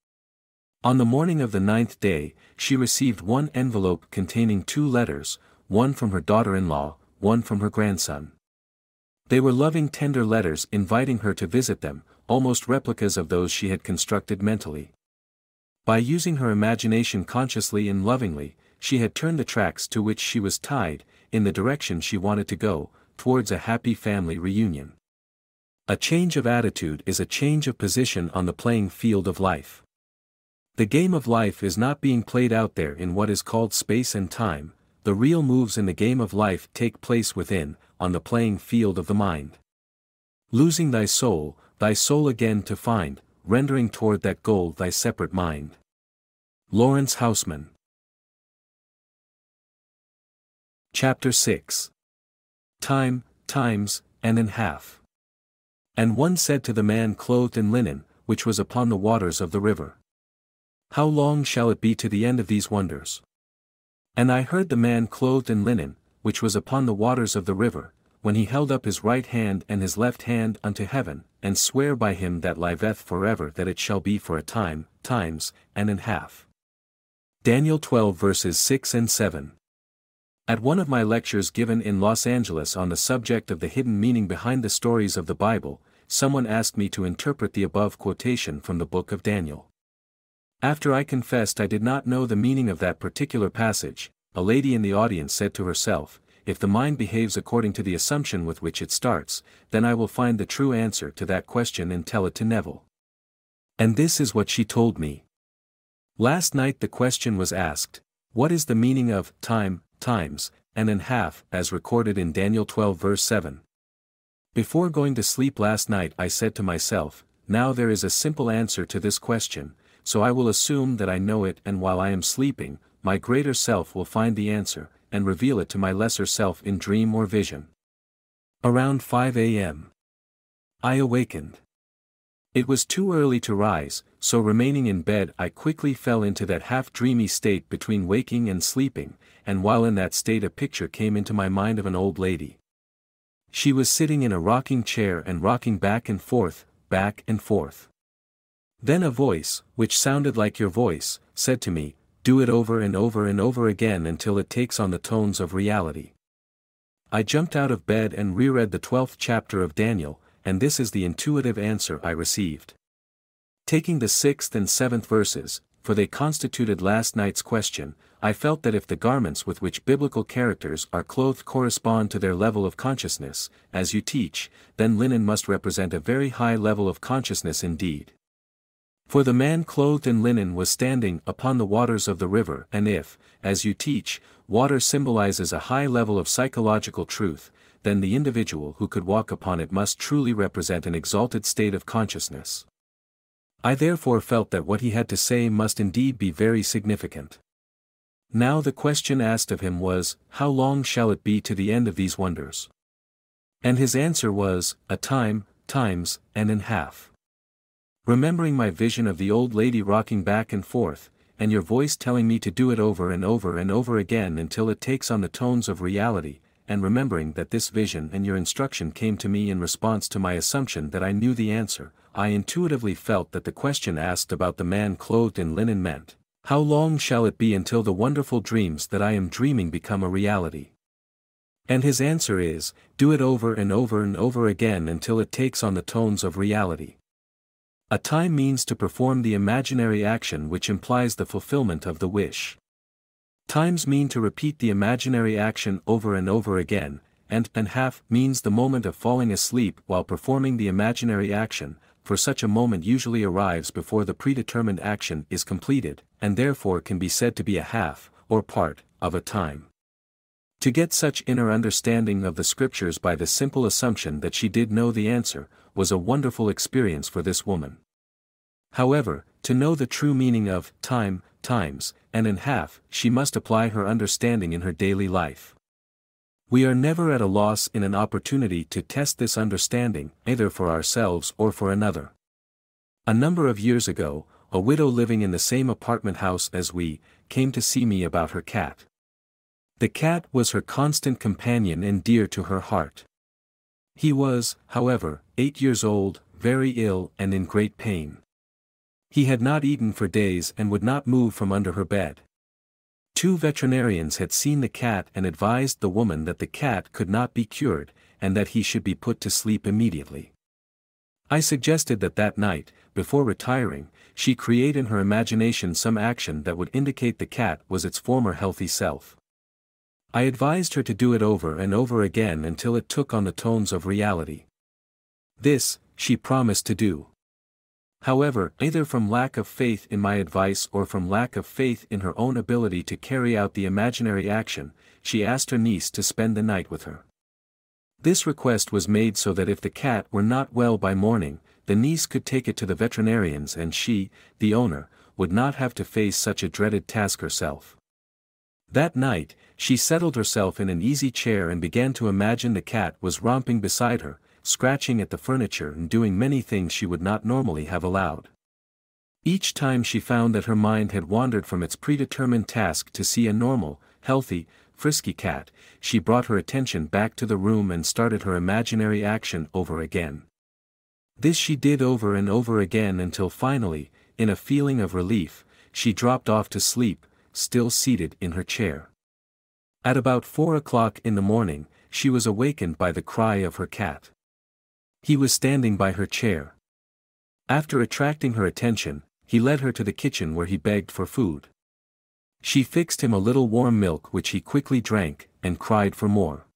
On the morning of the 9th day, she received one envelope containing 2 letters, one from her daughter-in-law, one from her grandson. They were loving tender letters inviting her to visit them, almost replicas of those she had constructed mentally. By using her imagination consciously and lovingly, she had turned the tracks to which she was tied, in the direction she wanted to go, towards a happy family reunion. A change of attitude is a change of position on the playing field of life. The game of life is not being played out there in what is called space and time, the real moves in the game of life take place within, on the playing field of the mind. Losing thy soul again to find, rendering toward that goal thy separate mind. Lawrence Houseman. Chapter 6. Time, Times, and in half. And one said to the man clothed in linen, which was upon the waters of the river, How long shall it be to the end of these wonders? And I heard the man clothed in linen, which was upon the waters of the river, when he held up his right hand and his left hand unto heaven, and swear by him that liveth forever that it shall be for a time, times, and in half. Daniel 12 verses 6 and 7. At one of my lectures given in Los Angeles on the subject of the hidden meaning behind the stories of the Bible, someone asked me to interpret the above quotation from the book of Daniel. After I confessed I did not know the meaning of that particular passage, a lady in the audience said to herself, if the mind behaves according to the assumption with which it starts, then I will find the true answer to that question and tell it to Neville. And this is what she told me. Last night the question was asked, what is the meaning of time, times, and in half, as recorded in Daniel 12 verse 7? Before going to sleep last night I said to myself, now there is a simple answer to this question, so I will assume that I know it, and while I am sleeping, my greater self will find the answer, and reveal it to my lesser self in dream or vision. Around 5 a.m. I awakened. It was too early to rise, so remaining in bed I quickly fell into that half-dreamy state between waking and sleeping, and while in that state a picture came into my mind of an old lady. She was sitting in a rocking chair and rocking back and forth, back and forth. Then a voice, which sounded like your voice, said to me, do it over and over and over again until it takes on the tones of reality. I jumped out of bed and reread the 12th chapter of Daniel, and this is the intuitive answer I received. Taking the 6th and 7th verses, for they constituted last night's question, I felt that if the garments with which biblical characters are clothed correspond to their level of consciousness, as you teach, then linen must represent a very high level of consciousness indeed. For the man clothed in linen was standing upon the waters of the river, and if, as you teach, water symbolizes a high level of psychological truth, then the individual who could walk upon it must truly represent an exalted state of consciousness. I therefore felt that what he had to say must indeed be very significant. Now the question asked of him was, how long shall it be to the end of these wonders? And his answer was, a time, times, and in half. Remembering my vision of the old lady rocking back and forth, and your voice telling me to do it over and over and over again until it takes on the tones of reality, and remembering that this vision and your instruction came to me in response to my assumption that I knew the answer, I intuitively felt that the question asked about the man clothed in linen meant, how long shall it be until the wonderful dreams that I am dreaming become a reality? And his answer is, do it over and over and over again until it takes on the tones of reality. A time means to perform the imaginary action which implies the fulfillment of the wish. Times mean to repeat the imaginary action over and over again, and half means the moment of falling asleep while performing the imaginary action, for such a moment usually arrives before the predetermined action is completed, and therefore can be said to be a half, or part, of a time. To get such inner understanding of the scriptures by the simple assumption that she did know the answer, was a wonderful experience for this woman. However, to know the true meaning of time, times, and in half, she must apply her understanding in her daily life. We are never at a loss in an opportunity to test this understanding, either for ourselves or for another. A number of years ago, a widow living in the same apartment house as we, came to see me about her cat. The cat was her constant companion and dear to her heart. He was, however, 8 years old, very ill and in great pain. He had not eaten for days and would not move from under her bed. 2 veterinarians had seen the cat and advised the woman that the cat could not be cured, and that he should be put to sleep immediately. I suggested that night, before retiring, she create in her imagination some action that would indicate the cat was its former healthy self. I advised her to do it over and over again until it took on the tones of reality. This, she promised to do. However, either from lack of faith in my advice or from lack of faith in her own ability to carry out the imaginary action, she asked her niece to spend the night with her. This request was made so that if the cat were not well by morning, the niece could take it to the veterinarians and she, the owner, would not have to face such a dreaded task herself. That night, she settled herself in an easy chair and began to imagine the cat was romping beside her, scratching at the furniture and doing many things she would not normally have allowed. Each time she found that her mind had wandered from its predetermined task to see a normal, healthy, frisky cat, she brought her attention back to the room and started her imaginary action over again. This she did over and over again until finally, in a feeling of relief, she dropped off to sleep, still seated in her chair. At about 4 o'clock in the morning, she was awakened by the cry of her cat. He was standing by her chair. After attracting her attention, he led her to the kitchen where he begged for food. She fixed him a little warm milk which he quickly drank, and cried for more.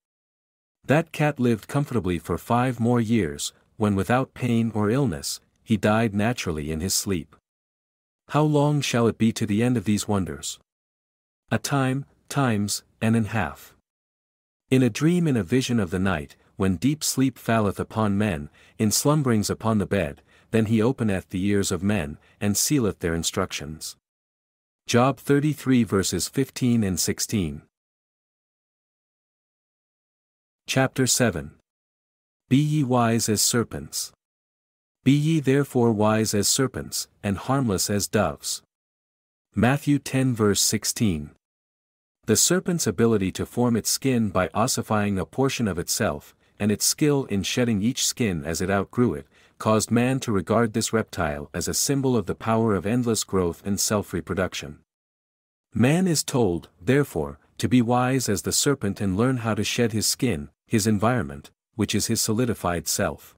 That cat lived comfortably for 5 more years, when without pain or illness, he died naturally in his sleep. How long shall it be to the end of these wonders? A time, times, and in half. In a dream in a vision of the night, when deep sleep falleth upon men, in slumberings upon the bed, then he openeth the ears of men, and sealeth their instructions. Job 33 verses 15 and 16. Chapter 7. Be ye wise as serpents. Be ye therefore wise as serpents, and harmless as doves. Matthew 10 verse 16. The serpent's ability to form its skin by ossifying a portion of itself, and its skill in shedding each skin as it outgrew it, caused man to regard this reptile as a symbol of the power of endless growth and self-reproduction. Man is told, therefore, to be wise as the serpent and learn how to shed his skin, his environment, which is his solidified self.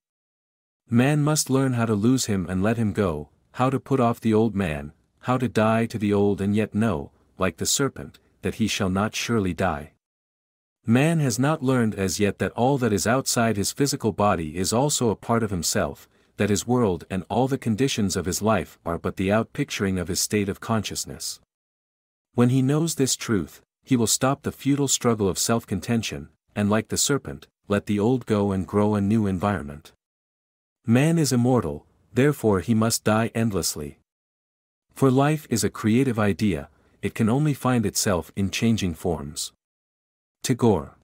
Man must learn how to lose him and let him go, how to put off the old man, how to die to the old and yet know, like the serpent, that he shall not surely die. Man has not learned as yet that all that is outside his physical body is also a part of himself, that his world and all the conditions of his life are but the outpicturing of his state of consciousness. When he knows this truth, he will stop the futile struggle of self-contention, and like the serpent, let the old go and grow a new environment. Man is immortal, therefore he must die endlessly. For life is a creative idea, it can only find itself in changing forms. Tagore.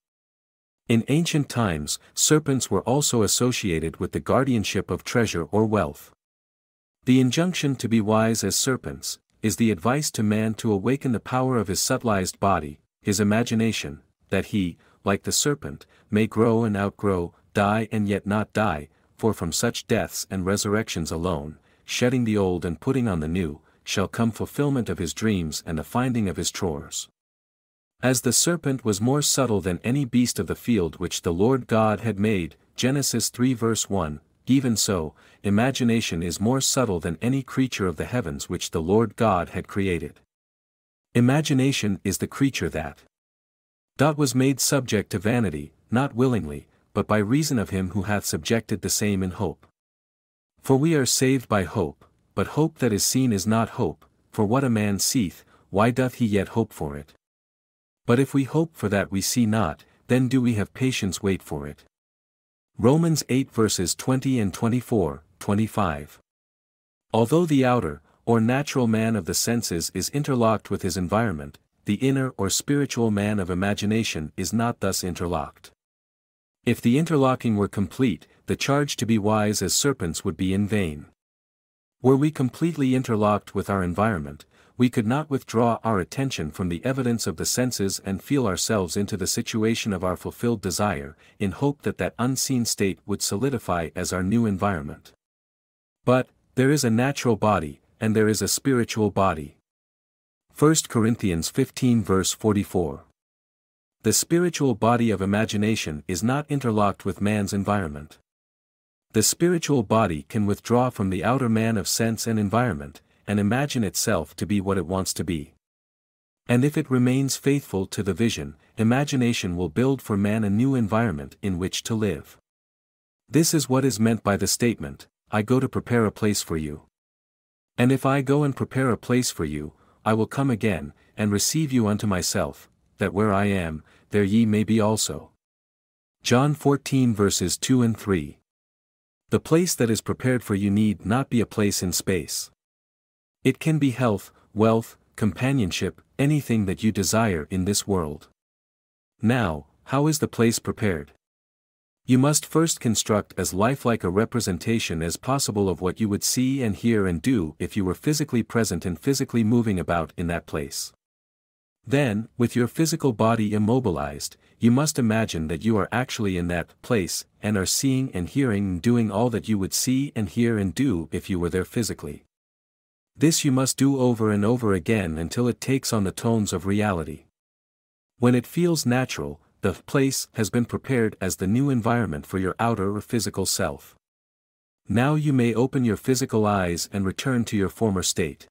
In ancient times, serpents were also associated with the guardianship of treasure or wealth. The injunction to be wise as serpents, is the advice to man to awaken the power of his subtilized body, his imagination, that he, like the serpent, may grow and outgrow, die and yet not die, for from such deaths and resurrections alone, shedding the old and putting on the new, shall come fulfillment of his dreams and the finding of his chores. As the serpent was more subtle than any beast of the field which the Lord God had made, Genesis 3 verse 1, even so, imagination is more subtle than any creature of the heavens which the Lord God had created. Imagination is the creature that was made subject to vanity, not willingly, but by reason of him who hath subjected the same in hope. For we are saved by hope, but hope that is seen is not hope, for what a man seeth, why doth he yet hope for it? But if we hope for that we see not, then do we have patience wait for it. Romans 8 verses 20 and 24, 25. Although the outer, or natural man of the senses is interlocked with his environment, the inner or spiritual man of imagination is not thus interlocked. If the interlocking were complete, the charge to be wise as serpents would be in vain. Were we completely interlocked with our environment, we could not withdraw our attention from the evidence of the senses and feel ourselves into the situation of our fulfilled desire, in hope that that unseen state would solidify as our new environment. But, there is a natural body, and there is a spiritual body. 1 Corinthians 15 verse 44. The spiritual body of imagination is not interlocked with man's environment. The spiritual body can withdraw from the outer man of sense and environment, and imagine itself to be what it wants to be. And if it remains faithful to the vision, imagination will build for man a new environment in which to live. This is what is meant by the statement, I go to prepare a place for you. And if I go and prepare a place for you, I will come again, and receive you unto myself, that where I am, there ye may be also. John 14 verses 2 and 3. The place that is prepared for you need not be a place in space. It can be health, wealth, companionship, anything that you desire in this world. Now, how is the place prepared? You must first construct as lifelike a representation as possible of what you would see and hear and do if you were physically present and physically moving about in that place. Then, with your physical body immobilized, you must imagine that you are actually in that place, and are seeing and hearing and doing all that you would see and hear and do if you were there physically. This you must do over and over again until it takes on the tones of reality. When it feels natural, the place has been prepared as the new environment for your outer or physical self. Now you may open your physical eyes and return to your former state.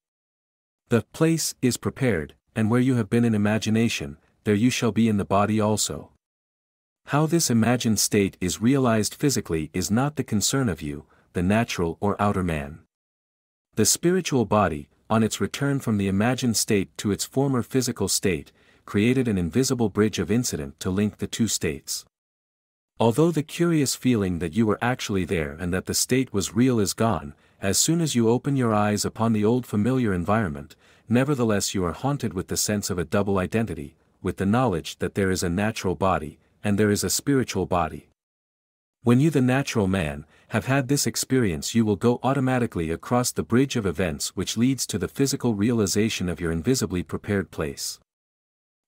The place is prepared, and where you have been in imagination, there you shall be in the body also. How this imagined state is realized physically is not the concern of you, the natural or outer man. The spiritual body, on its return from the imagined state to its former physical state, created an invisible bridge of incident to link the two states. Although the curious feeling that you were actually there and that the state was real is gone, as soon as you open your eyes upon the old familiar environment, nevertheless you are haunted with the sense of a double identity, with the knowledge that there is a natural body, and there is a spiritual body. When you, the natural man, have had this experience, you will go automatically across the bridge of events which leads to the physical realization of your invisibly prepared place.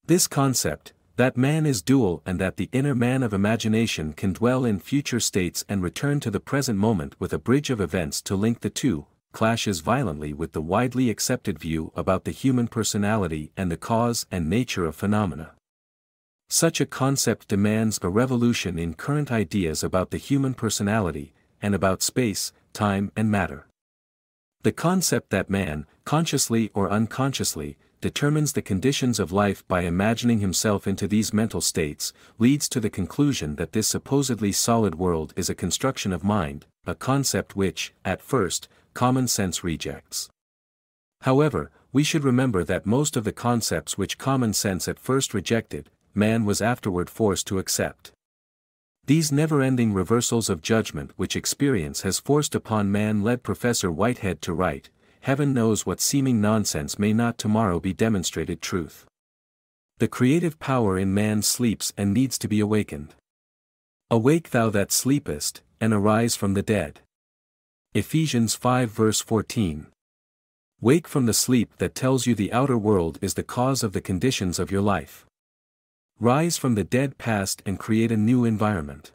This concept, that man is dual and that the inner man of imagination can dwell in future states and return to the present moment with a bridge of events to link the two, clashes violently with the widely accepted view about the human personality and the cause and nature of phenomena. Such a concept demands a revolution in current ideas about the human personality, and about space, time and matter. The concept that man, consciously or unconsciously, determines the conditions of life by imagining himself into these mental states, leads to the conclusion that this supposedly solid world is a construction of mind, a concept which, at first, common sense rejects. However, we should remember that most of the concepts which common sense at first rejected, man was afterward forced to accept. These never-ending reversals of judgment which experience has forced upon man led Professor Whitehead to write, "Heaven knows what seeming nonsense may not tomorrow be demonstrated truth. The creative power in man sleeps and needs to be awakened. Awake thou that sleepest, and arise from the dead." Ephesians 5 verse 14. Wake from the sleep that tells you the outer world is the cause of the conditions of your life. Rise from the dead past and create a new environment.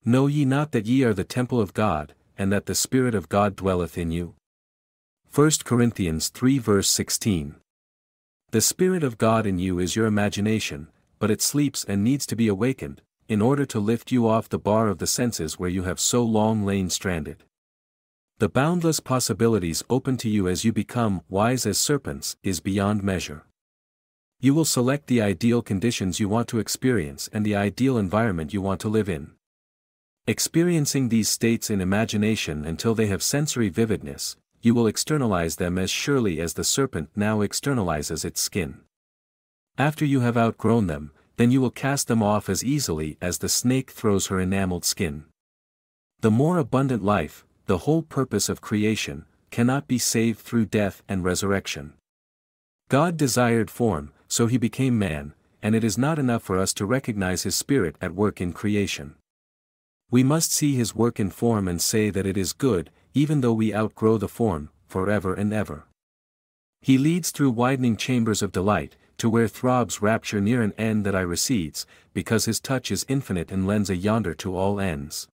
Know ye not that ye are the temple of God, and that the Spirit of God dwelleth in you? 1 Corinthians 3 verse 16. The Spirit of God in you is your imagination, but it sleeps and needs to be awakened, in order to lift you off the bar of the senses where you have so long lain stranded. The boundless possibilities open to you as you become wise as serpents is beyond measure. You will select the ideal conditions you want to experience and the ideal environment you want to live in. Experiencing these states in imagination until they have sensory vividness, you will externalize them as surely as the serpent now externalizes its skin. After you have outgrown them, then you will cast them off as easily as the snake throws her enameled skin. The more abundant life, the whole purpose of creation, cannot be saved through death and resurrection. God desired form, so he became man, and it is not enough for us to recognize his Spirit at work in creation. We must see his work in form and say that it is good, even though we outgrow the form, forever and ever. He leads through widening chambers of delight, to where throbs rapture near an end that recedes, because his touch is infinite and lends a yonder to all ends.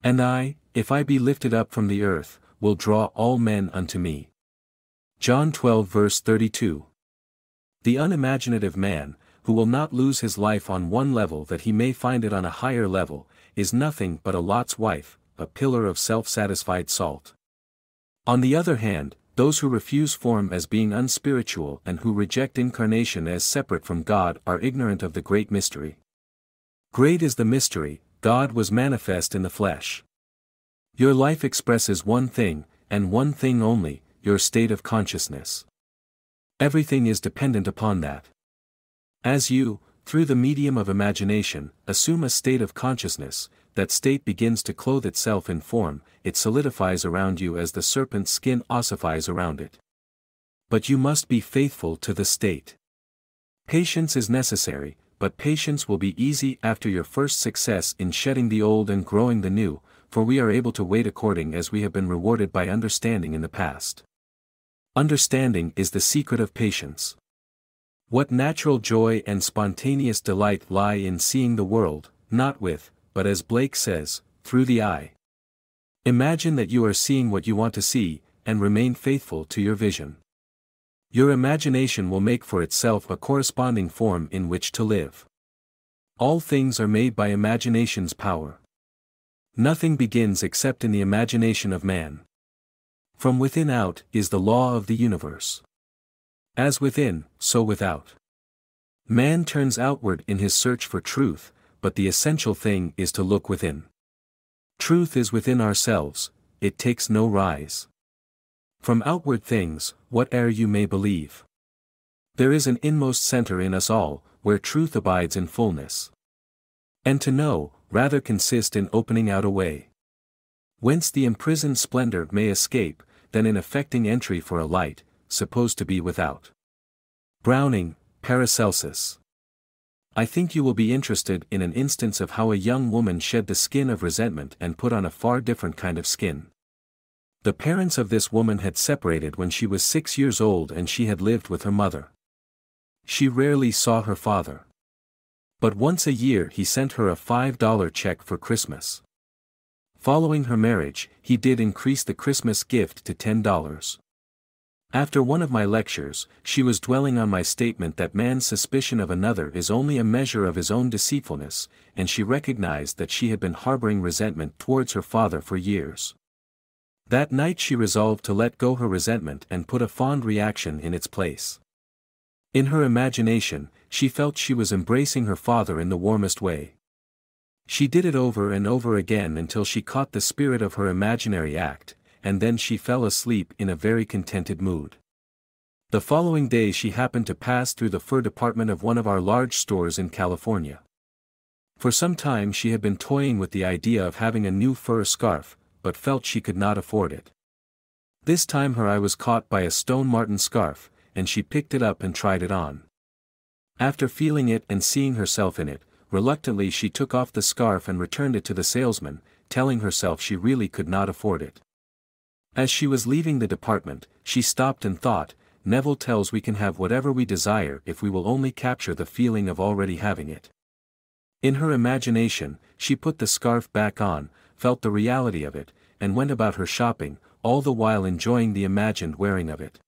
And I, if I be lifted up from the earth, will draw all men unto me. John 12 verse 32. The unimaginative man, who will not lose his life on one level that he may find it on a higher level, is nothing but a Lot's wife, a pillar of self-satisfied salt. On the other hand, those who refuse form as being unspiritual and who reject incarnation as separate from God are ignorant of the great mystery. Great is the mystery, God was manifest in the flesh. Your life expresses one thing, and one thing only, your state of consciousness. Everything is dependent upon that. As you, through the medium of imagination, assume a state of consciousness, that state begins to clothe itself in form, it solidifies around you as the serpent's skin ossifies around it. But you must be faithful to the state. Patience is necessary, but patience will be easy after your first success in shedding the old and growing the new, for we are able to wait according as we have been rewarded by understanding in the past. Understanding is the secret of patience. What natural joy and spontaneous delight lie in seeing the world, not with, but as Blake says, through the eye. Imagine that you are seeing what you want to see, and remain faithful to your vision. Your imagination will make for itself a corresponding form in which to live. All things are made by imagination's power. Nothing begins except in the imagination of man. From within out is the law of the universe. As within, so without. Man turns outward in his search for truth, but the essential thing is to look within. Truth is within ourselves, it takes no rise from outward things, whate'er you may believe. There is an inmost center in us all, where truth abides in fullness. And to know, rather consist in opening out a way whence the imprisoned splendor may escape, than in effecting entry for a light, supposed to be without. Browning, Paracelsus. I think you will be interested in an instance of how a young woman shed the skin of resentment and put on a far different kind of skin. The parents of this woman had separated when she was 6 years old and she had lived with her mother. She rarely saw her father. But once a year he sent her a $5 check for Christmas. Following her marriage, he did increase the Christmas gift to $10. After one of my lectures, she was dwelling on my statement that man's suspicion of another is only a measure of his own deceitfulness, and she recognized that she had been harboring resentment towards her father for years. That night she resolved to let go her resentment and put a fond reaction in its place. In her imagination, she felt she was embracing her father in the warmest way. She did it over and over again until she caught the spirit of her imaginary act, and then she fell asleep in a very contented mood. The following day she happened to pass through the fur department of one of our large stores in California. For some time she had been toying with the idea of having a new fur scarf, but felt she could not afford it. This time her eye was caught by a stone marten scarf, and she picked it up and tried it on. After feeling it and seeing herself in it, reluctantly she took off the scarf and returned it to the salesman, telling herself she really could not afford it. As she was leaving the department, she stopped and thought, Neville tells we can have whatever we desire if we will only capture the feeling of already having it. In her imagination, she put the scarf back on, felt the reality of it, and went about her shopping, all the while enjoying the imagined wearing of it.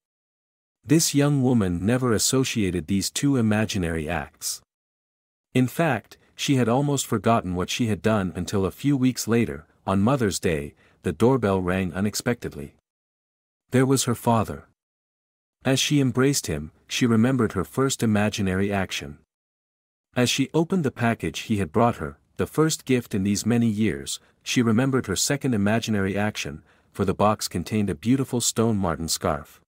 This young woman never associated these two imaginary acts. In fact, she had almost forgotten what she had done until a few weeks later, on Mother's Day, the doorbell rang unexpectedly. There was her father. As she embraced him, she remembered her first imaginary action. As she opened the package he had brought her, the first gift in these many years, she remembered her second imaginary action, for the box contained a beautiful stone marten scarf.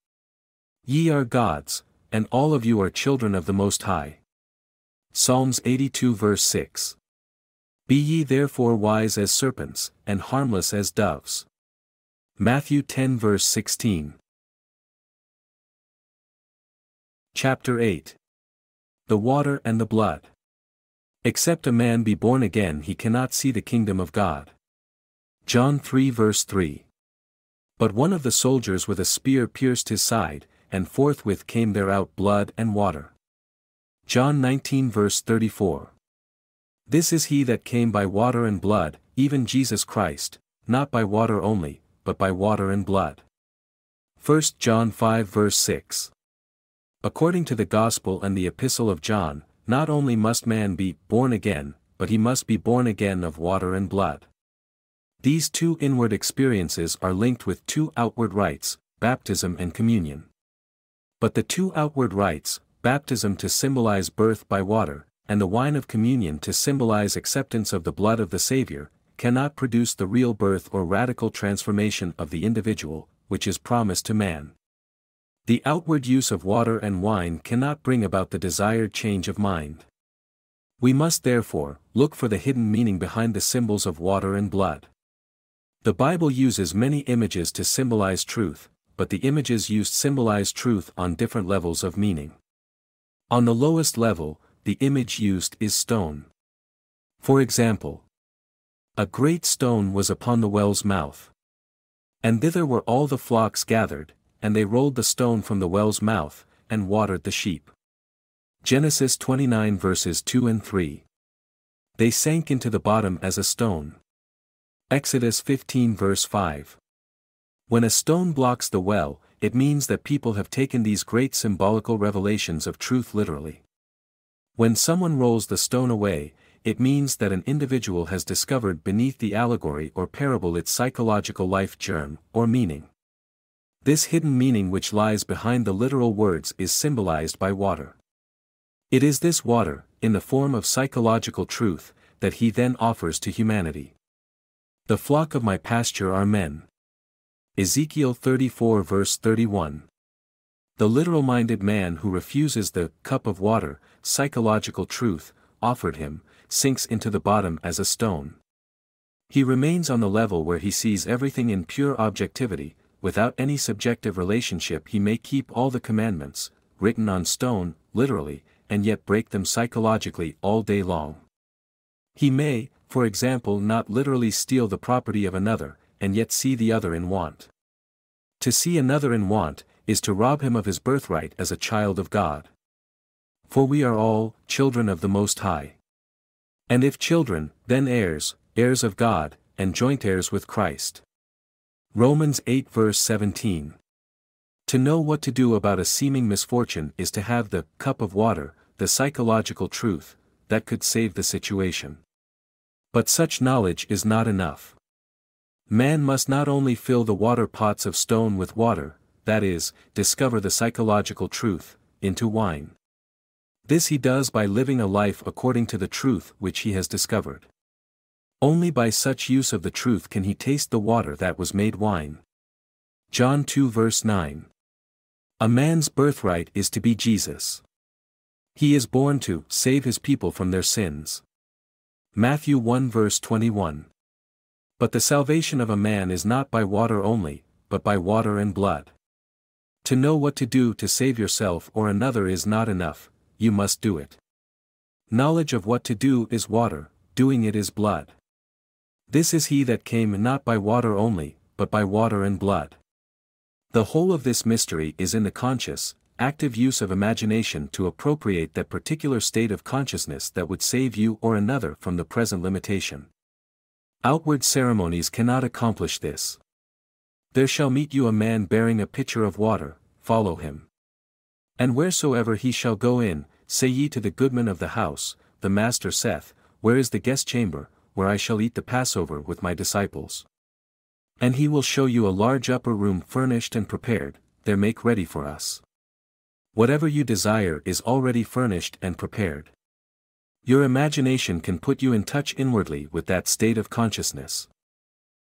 Ye are God's, and all of you are children of the Most High. Psalms 82 verse 6. Be ye therefore wise as serpents, and harmless as doves. Matthew 10 verse 16. Chapter 8. The Water and the Blood. Except a man be born again he cannot see the kingdom of God. John 3 verse 3. But one of the soldiers with a spear pierced his side, and forthwith came there out blood and water. John 19 verse 34. This is he that came by water and blood, even Jesus Christ, not by water only, but by water and blood. 1 John 5 verse 6. According to the Gospel and the Epistle of John, not only must man be born again, but he must be born again of water and blood. These two inward experiences are linked with two outward rites, baptism and communion. But the two outward rites, baptism to symbolize birth by water, and the wine of communion to symbolize acceptance of the blood of the Savior, cannot produce the real birth or radical transformation of the individual, which is promised to man. The outward use of water and wine cannot bring about the desired change of mind. We must therefore look for the hidden meaning behind the symbols of water and blood. The Bible uses many images to symbolize truth, but the images used symbolize truth on different levels of meaning. On the lowest level, the image used is stone. For example, a great stone was upon the well's mouth. And thither were all the flocks gathered, and they rolled the stone from the well's mouth, and watered the sheep. Genesis 29 verses 2 and 3. They sank into the bottom as a stone. Exodus 15 verse 5. When a stone blocks the well, it means that people have taken these great symbolical revelations of truth literally. When someone rolls the stone away, it means that an individual has discovered beneath the allegory or parable its psychological life germ, or meaning. This hidden meaning which lies behind the literal words is symbolized by water. It is this water, in the form of psychological truth, that he then offers to humanity. The flock of my pasture are men. Ezekiel 34 verse 31. The literal-minded man who refuses the cup of water, psychological truth, offered him, sinks into the bottom as a stone. He remains on the level where he sees everything in pure objectivity. Without any subjective relationship he may keep all the commandments, written on stone, literally, and yet break them psychologically all day long. He may, for example, not literally steal the property of another, and yet see the other in want. To see another in want, is to rob him of his birthright as a child of God. For we are all children of the Most High. And if children, then heirs, heirs of God, and joint heirs with Christ. Romans 8 verse 17. To know what to do about a seeming misfortune is to have the cup of water, the psychological truth, that could save the situation. But such knowledge is not enough. Man must not only fill the water pots of stone with water, that is, discover the psychological truth, into wine. This he does by living a life according to the truth which he has discovered. Only by such use of the truth can he taste the water that was made wine. John 2 verse 9. A man's birthright is to be Jesus. He is born to save his people from their sins. Matthew 1 verse 21. But the salvation of a man is not by water only, but by water and blood. To know what to do to save yourself or another is not enough, you must do it. Knowledge of what to do is water, doing it is blood. This is he that came not by water only, but by water and blood. The whole of this mystery is in the conscious, active use of imagination to appropriate that particular state of consciousness that would save you or another from the present limitation. Outward ceremonies cannot accomplish this. There shall meet you a man bearing a pitcher of water, follow him. And wheresoever he shall go in, say ye to the goodman of the house, the master saith, Where is the guest chamber, where I shall eat the Passover with my disciples? And he will show you a large upper room furnished and prepared, there make ready for us. Whatever you desire is already furnished and prepared. Your imagination can put you in touch inwardly with that state of consciousness.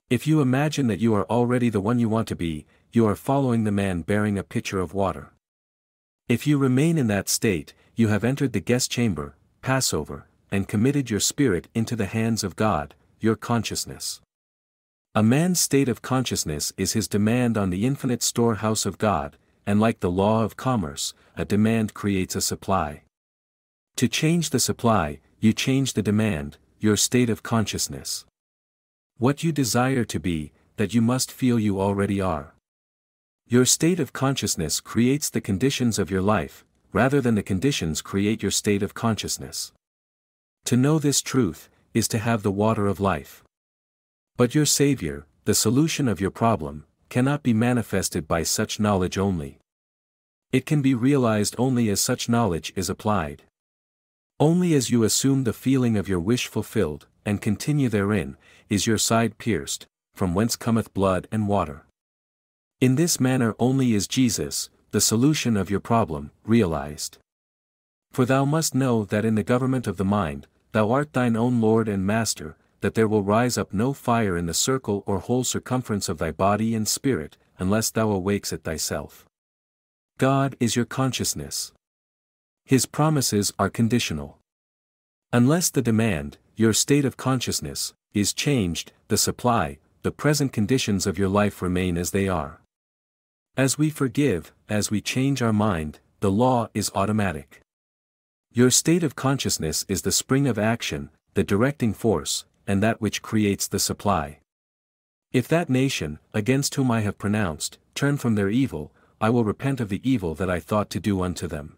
If you imagine that you are already the one you want to be, you are following the man bearing a pitcher of water. If you remain in that state, you have entered the guest chamber, Passover, and committed your spirit into the hands of God, your consciousness. A man's state of consciousness is his demand on the infinite storehouse of God, and like the law of commerce, a demand creates a supply. To change the supply, you change the demand, your state of consciousness. What you desire to be, that you must feel you already are. Your state of consciousness creates the conditions of your life, rather than the conditions create your state of consciousness. To know this truth, is to have the water of life. But your Savior, the solution of your problem, cannot be manifested by such knowledge only. It can be realized only as such knowledge is applied. Only as you assume the feeling of your wish fulfilled, and continue therein, is your side pierced, from whence cometh blood and water. In this manner only is Jesus, the solution of your problem, realized. For thou must know that in the government of the mind, thou art thine own Lord and Master, that there will rise up no fire in the circle or whole circumference of thy body and spirit, unless thou awakes it thyself. God is your consciousness. His promises are conditional. Unless the demand, your state of consciousness, is changed, the supply, the present conditions of your life remain as they are. As we forgive, as we change our mind, the law is automatic. Your state of consciousness is the spring of action, the directing force, and that which creates the supply. If that nation, against whom I have pronounced, turn from their evil, I will repent of the evil that I thought to do unto them.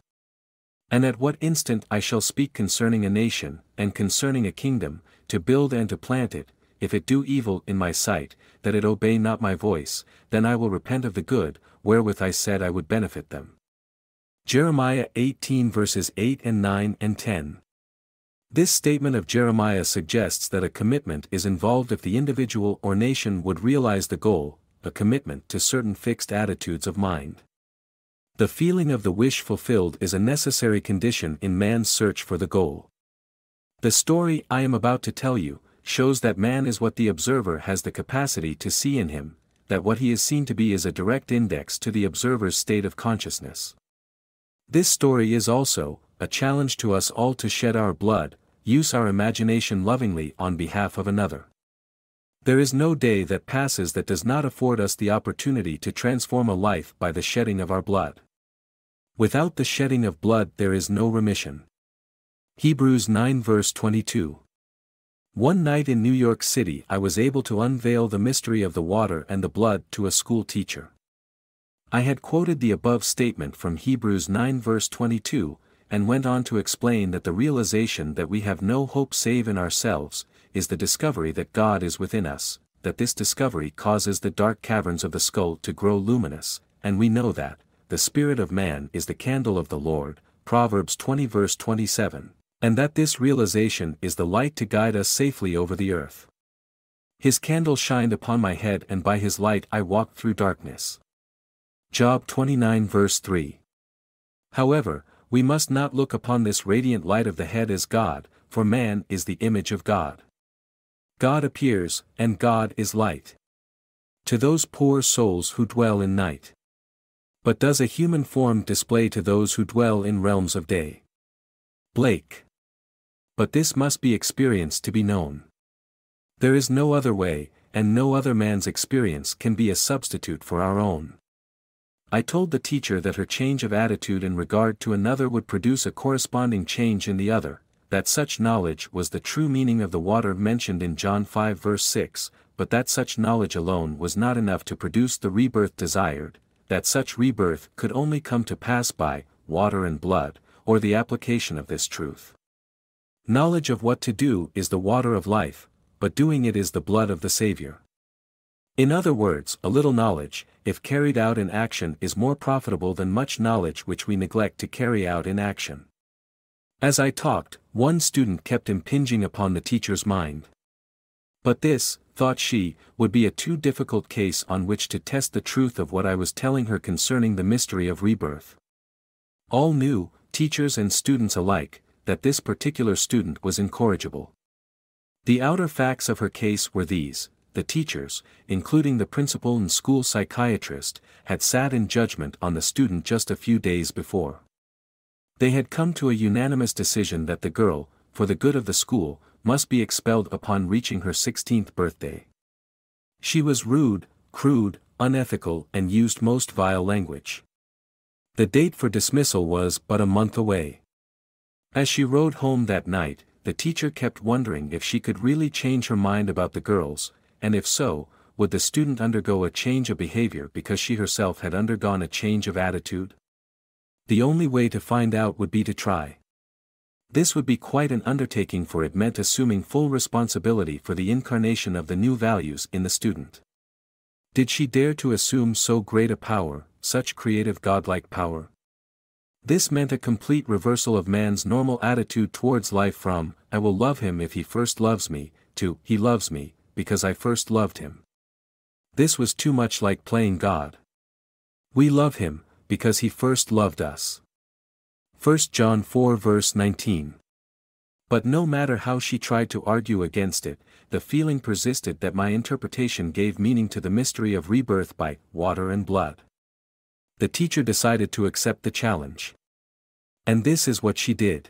And at what instant I shall speak concerning a nation, and concerning a kingdom, to build and to plant it, if it do evil in my sight, that it obey not my voice, then I will repent of the good, wherewith I said I would benefit them. Jeremiah 18 verses 8 and 9 and 10. This statement of Jeremiah suggests that a commitment is involved if the individual or nation would realize the goal, a commitment to certain fixed attitudes of mind. The feeling of the wish fulfilled is a necessary condition in man's search for the goal. The story I am about to tell you, shows that man is what the observer has the capacity to see in him, that what he is seen to be is a direct index to the observer's state of consciousness. This story is also, a challenge to us all to shed our blood, use our imagination lovingly on behalf of another. There is no day that passes that does not afford us the opportunity to transform a life by the shedding of our blood. Without the shedding of blood there is no remission. Hebrews 9 verse 22. One night in New York City I was able to unveil the mystery of the water and the blood to a school teacher. I had quoted the above statement from Hebrews 9 verse 22, and went on to explain that the realization that we have no hope save in ourselves, is the discovery that God is within us, that this discovery causes the dark caverns of the skull to grow luminous, and we know that, the spirit of man is the candle of the Lord, Proverbs 20 verse 27, and that this realization is the light to guide us safely over the earth. His candle shined upon my head and by his light I walked through darkness. Job 29 verse 3. However, we must not look upon this radiant light of the head as God, for man is the image of God. God appears, and God is light. To those poor souls who dwell in night. But does a human form display to those who dwell in realms of day? Blake. But this must be experienced to be known. There is no other way, and no other man's experience can be a substitute for our own. I told the teacher that her change of attitude in regard to another would produce a corresponding change in the other, that such knowledge was the true meaning of the water mentioned in John 5 verse 6, but that such knowledge alone was not enough to produce the rebirth desired, that such rebirth could only come to pass by water and blood, or the application of this truth. Knowledge of what to do is the water of life, but doing it is the blood of the Savior. In other words, a little knowledge, if carried out in action, is more profitable than much knowledge which we neglect to carry out in action. As I talked, one student kept impinging upon the teacher's mind. But this, thought she, would be a too difficult case on which to test the truth of what I was telling her concerning the mystery of rebirth. All knew, teachers and students alike, that this particular student was incorrigible. The outer facts of her case were these: the teachers, including the principal and school psychiatrist, had sat in judgment on the student just a few days before. They had come to a unanimous decision that the girl, for the good of the school, must be expelled upon reaching her 16th birthday. She was rude, crude, unethical, and used most vile language. The date for dismissal was but a month away. As she rode home that night, the teacher kept wondering if she could really change her mind about the girls, and if so, would the student undergo a change of behavior because she herself had undergone a change of attitude? The only way to find out would be to try. This would be quite an undertaking, for it meant assuming full responsibility for the incarnation of the new values in the student. Did she dare to assume so great a power, such creative godlike power? This meant a complete reversal of man's normal attitude towards life from, "I will love him if he first loves me," to, "He loves me, because I first loved him." This was too much like playing God. We love him, because he first loved us. 1 John 4 verse 19. But no matter how she tried to argue against it, the feeling persisted that my interpretation gave meaning to the mystery of rebirth by water and blood. The teacher decided to accept the challenge. And this is what she did.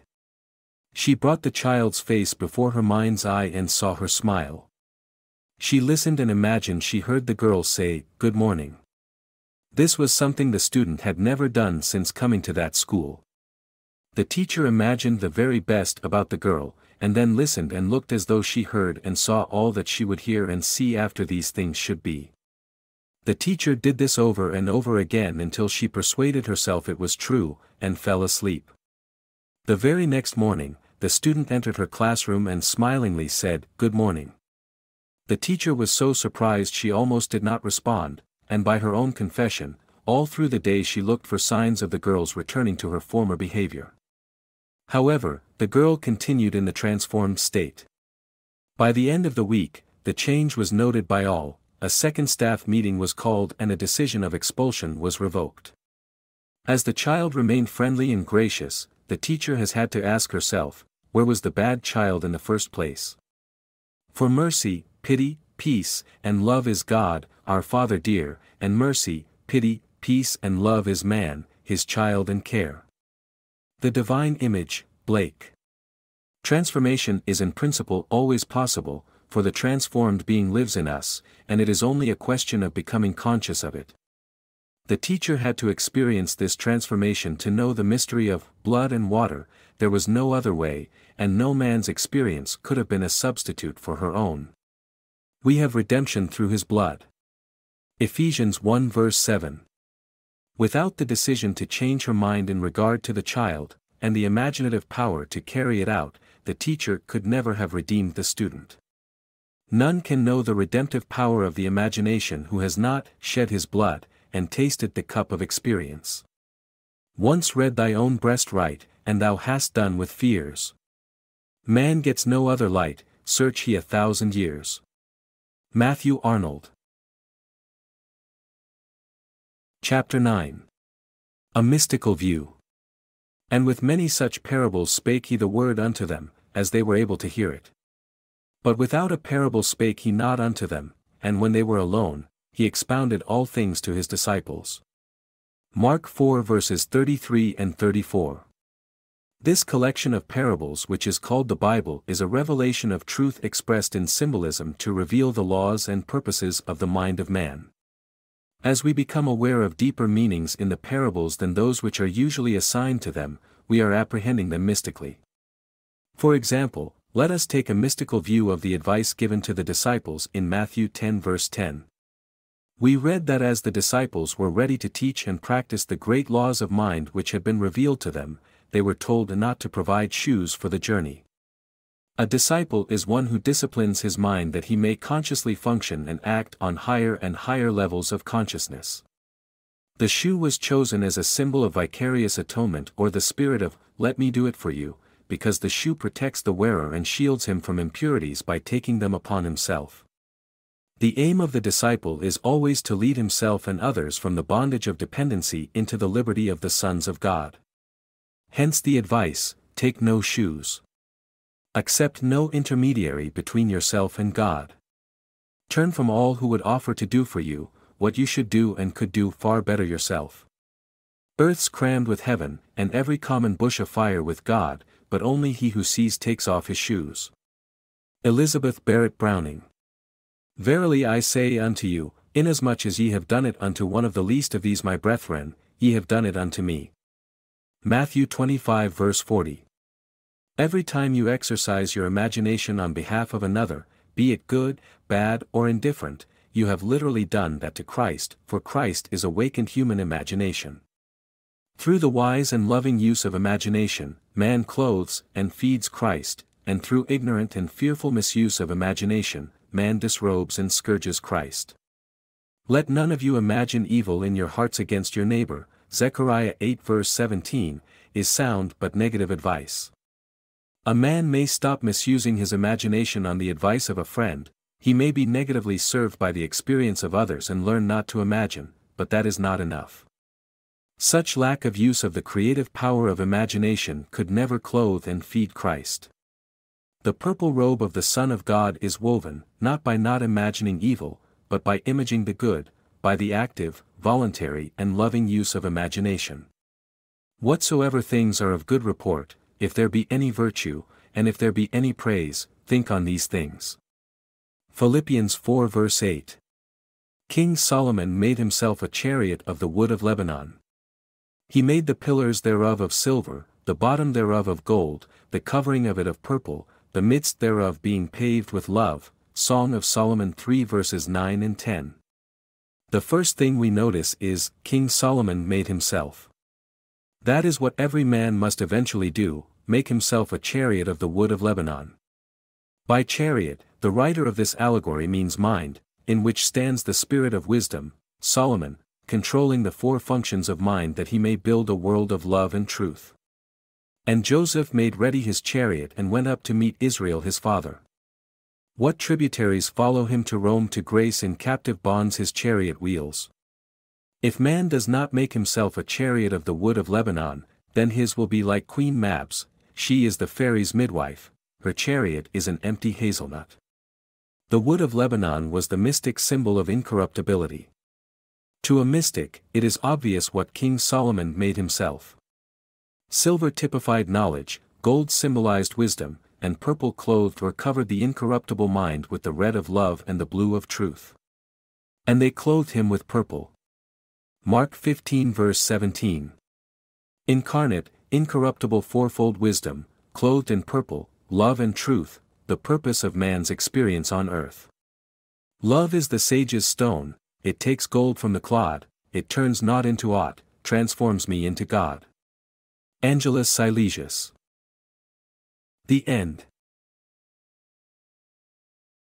She brought the child's face before her mind's eye and saw her smile. She listened and imagined she heard the girl say, "Good morning." This was something the student had never done since coming to that school. The teacher imagined the very best about the girl, and then listened and looked as though she heard and saw all that she would hear and see after these things should be. The teacher did this over and over again until she persuaded herself it was true, and fell asleep. The very next morning, the student entered her classroom and smilingly said, "Good morning." The teacher was so surprised she almost did not respond, and by her own confession, all through the day she looked for signs of the girl's returning to her former behavior. However, the girl continued in the transformed state. By the end of the week, the change was noted by all. A second staff meeting was called and a decision of expulsion was revoked. As the child remained friendly and gracious, the teacher has had to ask herself, where was the bad child in the first place? For mercy, pity, peace, and love is God, our Father dear, and mercy, pity, peace and love is man, his child and care. The Divine Image, Blake. Transformation is in principle always possible, for the transformed being lives in us, and it is only a question of becoming conscious of it. The teacher had to experience this transformation to know the mystery of blood and water. There was no other way, and no man's experience could have been a substitute for her own. We have redemption through his blood. Ephesians 1 verse 7. Without the decision to change her mind in regard to the child, and the imaginative power to carry it out, the teacher could never have redeemed the student. None can know the redemptive power of the imagination who has not shed his blood, and tasted the cup of experience. Once read thy own breast right, and thou hast done with fears. Man gets no other light, search he 1,000 years. Matthew Arnold. Chapter 9. A Mystical View. And with many such parables spake he the word unto them, as they were able to hear it. But without a parable spake he not unto them, and when they were alone, he expounded all things to his disciples. Mark 4 verses 33 and 34. This collection of parables which is called the Bible is a revelation of truth expressed in symbolism to reveal the laws and purposes of the mind of man. As we become aware of deeper meanings in the parables than those which are usually assigned to them, we are apprehending them mystically. For example, let us take a mystical view of the advice given to the disciples in Matthew 10 verse 10. We read that as the disciples were ready to teach and practice the great laws of mind which had been revealed to them, they were told not to provide shoes for the journey. A disciple is one who disciplines his mind that he may consciously function and act on higher and higher levels of consciousness. The shoe was chosen as a symbol of vicarious atonement or the spirit of, "Let me do it for you," because the shoe protects the wearer and shields him from impurities by taking them upon himself. The aim of the disciple is always to lead himself and others from the bondage of dependency into the liberty of the sons of God. Hence the advice, take no shoes. Accept no intermediary between yourself and God. Turn from all who would offer to do for you what you should do and could do far better yourself. Earth's crammed with heaven, and every common bush afire with God, but only he who sees takes off his shoes. Elizabeth Barrett Browning. Verily I say unto you, inasmuch as ye have done it unto one of the least of these my brethren, ye have done it unto me. Matthew 25 verse 40. Every time you exercise your imagination on behalf of another, be it good, bad, or indifferent, you have literally done that to Christ, for Christ is awakened human imagination. Through the wise and loving use of imagination, man clothes and feeds Christ, and through ignorant and fearful misuse of imagination, man disrobes and scourges Christ. Let none of you imagine evil in your hearts against your neighbor, Zechariah 8 verse 17, is sound but negative advice. A man may stop misusing his imagination on the advice of a friend, he may be negatively served by the experience of others and learn not to imagine, but that is not enough. Such lack of use of the creative power of imagination could never clothe and feed Christ. The purple robe of the Son of God is woven, not by not imagining evil, but by imaging the good, by the active, voluntary and loving use of imagination. Whatsoever things are of good report, if there be any virtue, and if there be any praise, think on these things. Philippians 4 verse 8. King Solomon made himself a chariot of the wood of Lebanon. He made the pillars thereof of silver, the bottom thereof of gold, the covering of it of purple, the midst thereof being paved with love. Song of Solomon 3 verses 9 and 10. The first thing we notice is, King Solomon made himself. That is what every man must eventually do, make himself a chariot of the wood of Lebanon. By chariot, the writer of this allegory means mind, in which stands the spirit of wisdom, Solomon, controlling the four functions of mind that he may build a world of love and truth. And Joseph made ready his chariot and went up to meet Israel his father. What tributaries follow him to Rome to grace in captive bonds his chariot wheels? If man does not make himself a chariot of the wood of Lebanon, then his will be like Queen Mab's. She is the fairy's midwife, her chariot is an empty hazelnut. The wood of Lebanon was the mystic symbol of incorruptibility. To a mystic, it is obvious what King Solomon made himself. Silver typified knowledge, gold symbolized wisdom, and purple clothed or covered the incorruptible mind with the red of love and the blue of truth. And they clothed him with purple. Mark 15 verse 17. Incarnate, incorruptible fourfold wisdom, clothed in purple, love and truth, the purpose of man's experience on earth. Love is the sage's stone, it takes gold from the clod, it turns not into aught, transforms me into God. Angelus Silesius. The End.